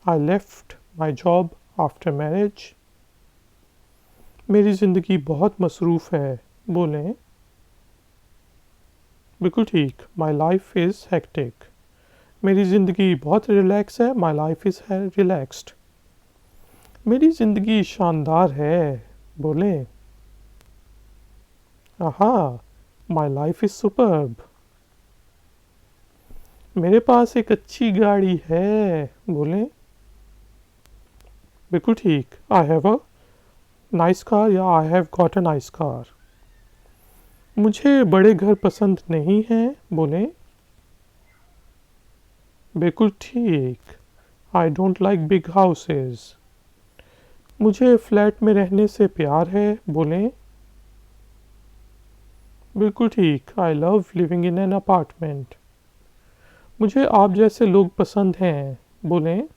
A: आई left my job after marriage. मेरी ज़िंदगी बहुत मसरूफ़ है, बोलें। बिल्कुल ठीक, माई लाइफ इज़ हेक्टिक। मेरी ज़िंदगी बहुत रिलैक्स है, माई लाइफ इज़ रिलैक्स्ड। मेरी ज़िंदगी शानदार है, बोलें। आहा, माई लाइफ इज़ सुपर्ब। मेरे पास एक अच्छी गाड़ी है, बोलें। बिल्कुल ठीक, I have a nice car या I have got a nice car. मुझे बड़े घर पसंद नहीं हैं, बोलें। बिल्कुल ठीक, I don't like big houses. मुझे फ्लैट में रहने से प्यार है, बोलें। बिल्कुल ठीक, I love living in an apartment. मुझे आप जैसे लोग पसंद हैं, बोलें।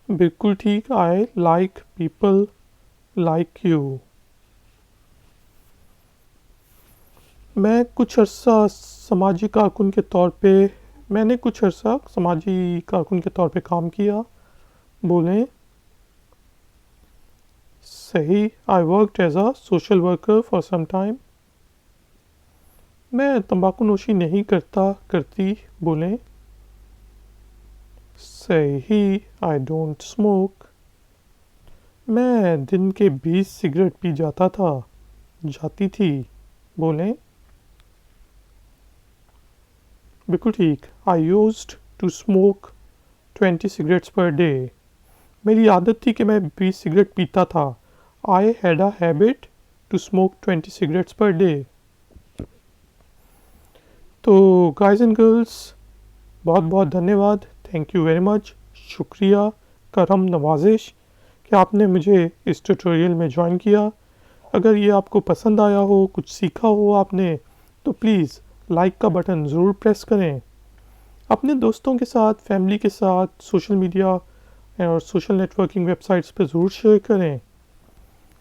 A: बिल्कुल ठीक, I like people like you. मैंने कुछ अरसा समाजी कारकुन के तौर पे काम किया, बोलें। सही, I worked as a social worker for some time. मैं तंबाकू नोशी नहीं करती, बोलें। सही, आई डोंट स्मोक। मैं दिन के 20 सिगरेट पी जाती थी, बोलें। बिल्कुल ठीक, I used to smoke 20 cigarettes per day. मेरी आदत थी कि मैं 20 सिगरेट पीता था। I had a habit to smoke 20 cigarettes per day. तो गाइज एंड गर्ल्स, बहुत बहुत धन्यवाद, थैंक यू वेरी मच, शुक्रिया, करम नवाजिश कि आपने मुझे इस ट्यूटोरियल में ज्वाइन किया। अगर ये आपको पसंद आया हो, कुछ सीखा हो आपने, तो प्लीज़ लाइक का बटन ज़रूर प्रेस करें। अपने दोस्तों के साथ, फैमिली के साथ, सोशल मीडिया और सोशल नेटवर्किंग वेबसाइट्स पर ज़रूर शेयर करें।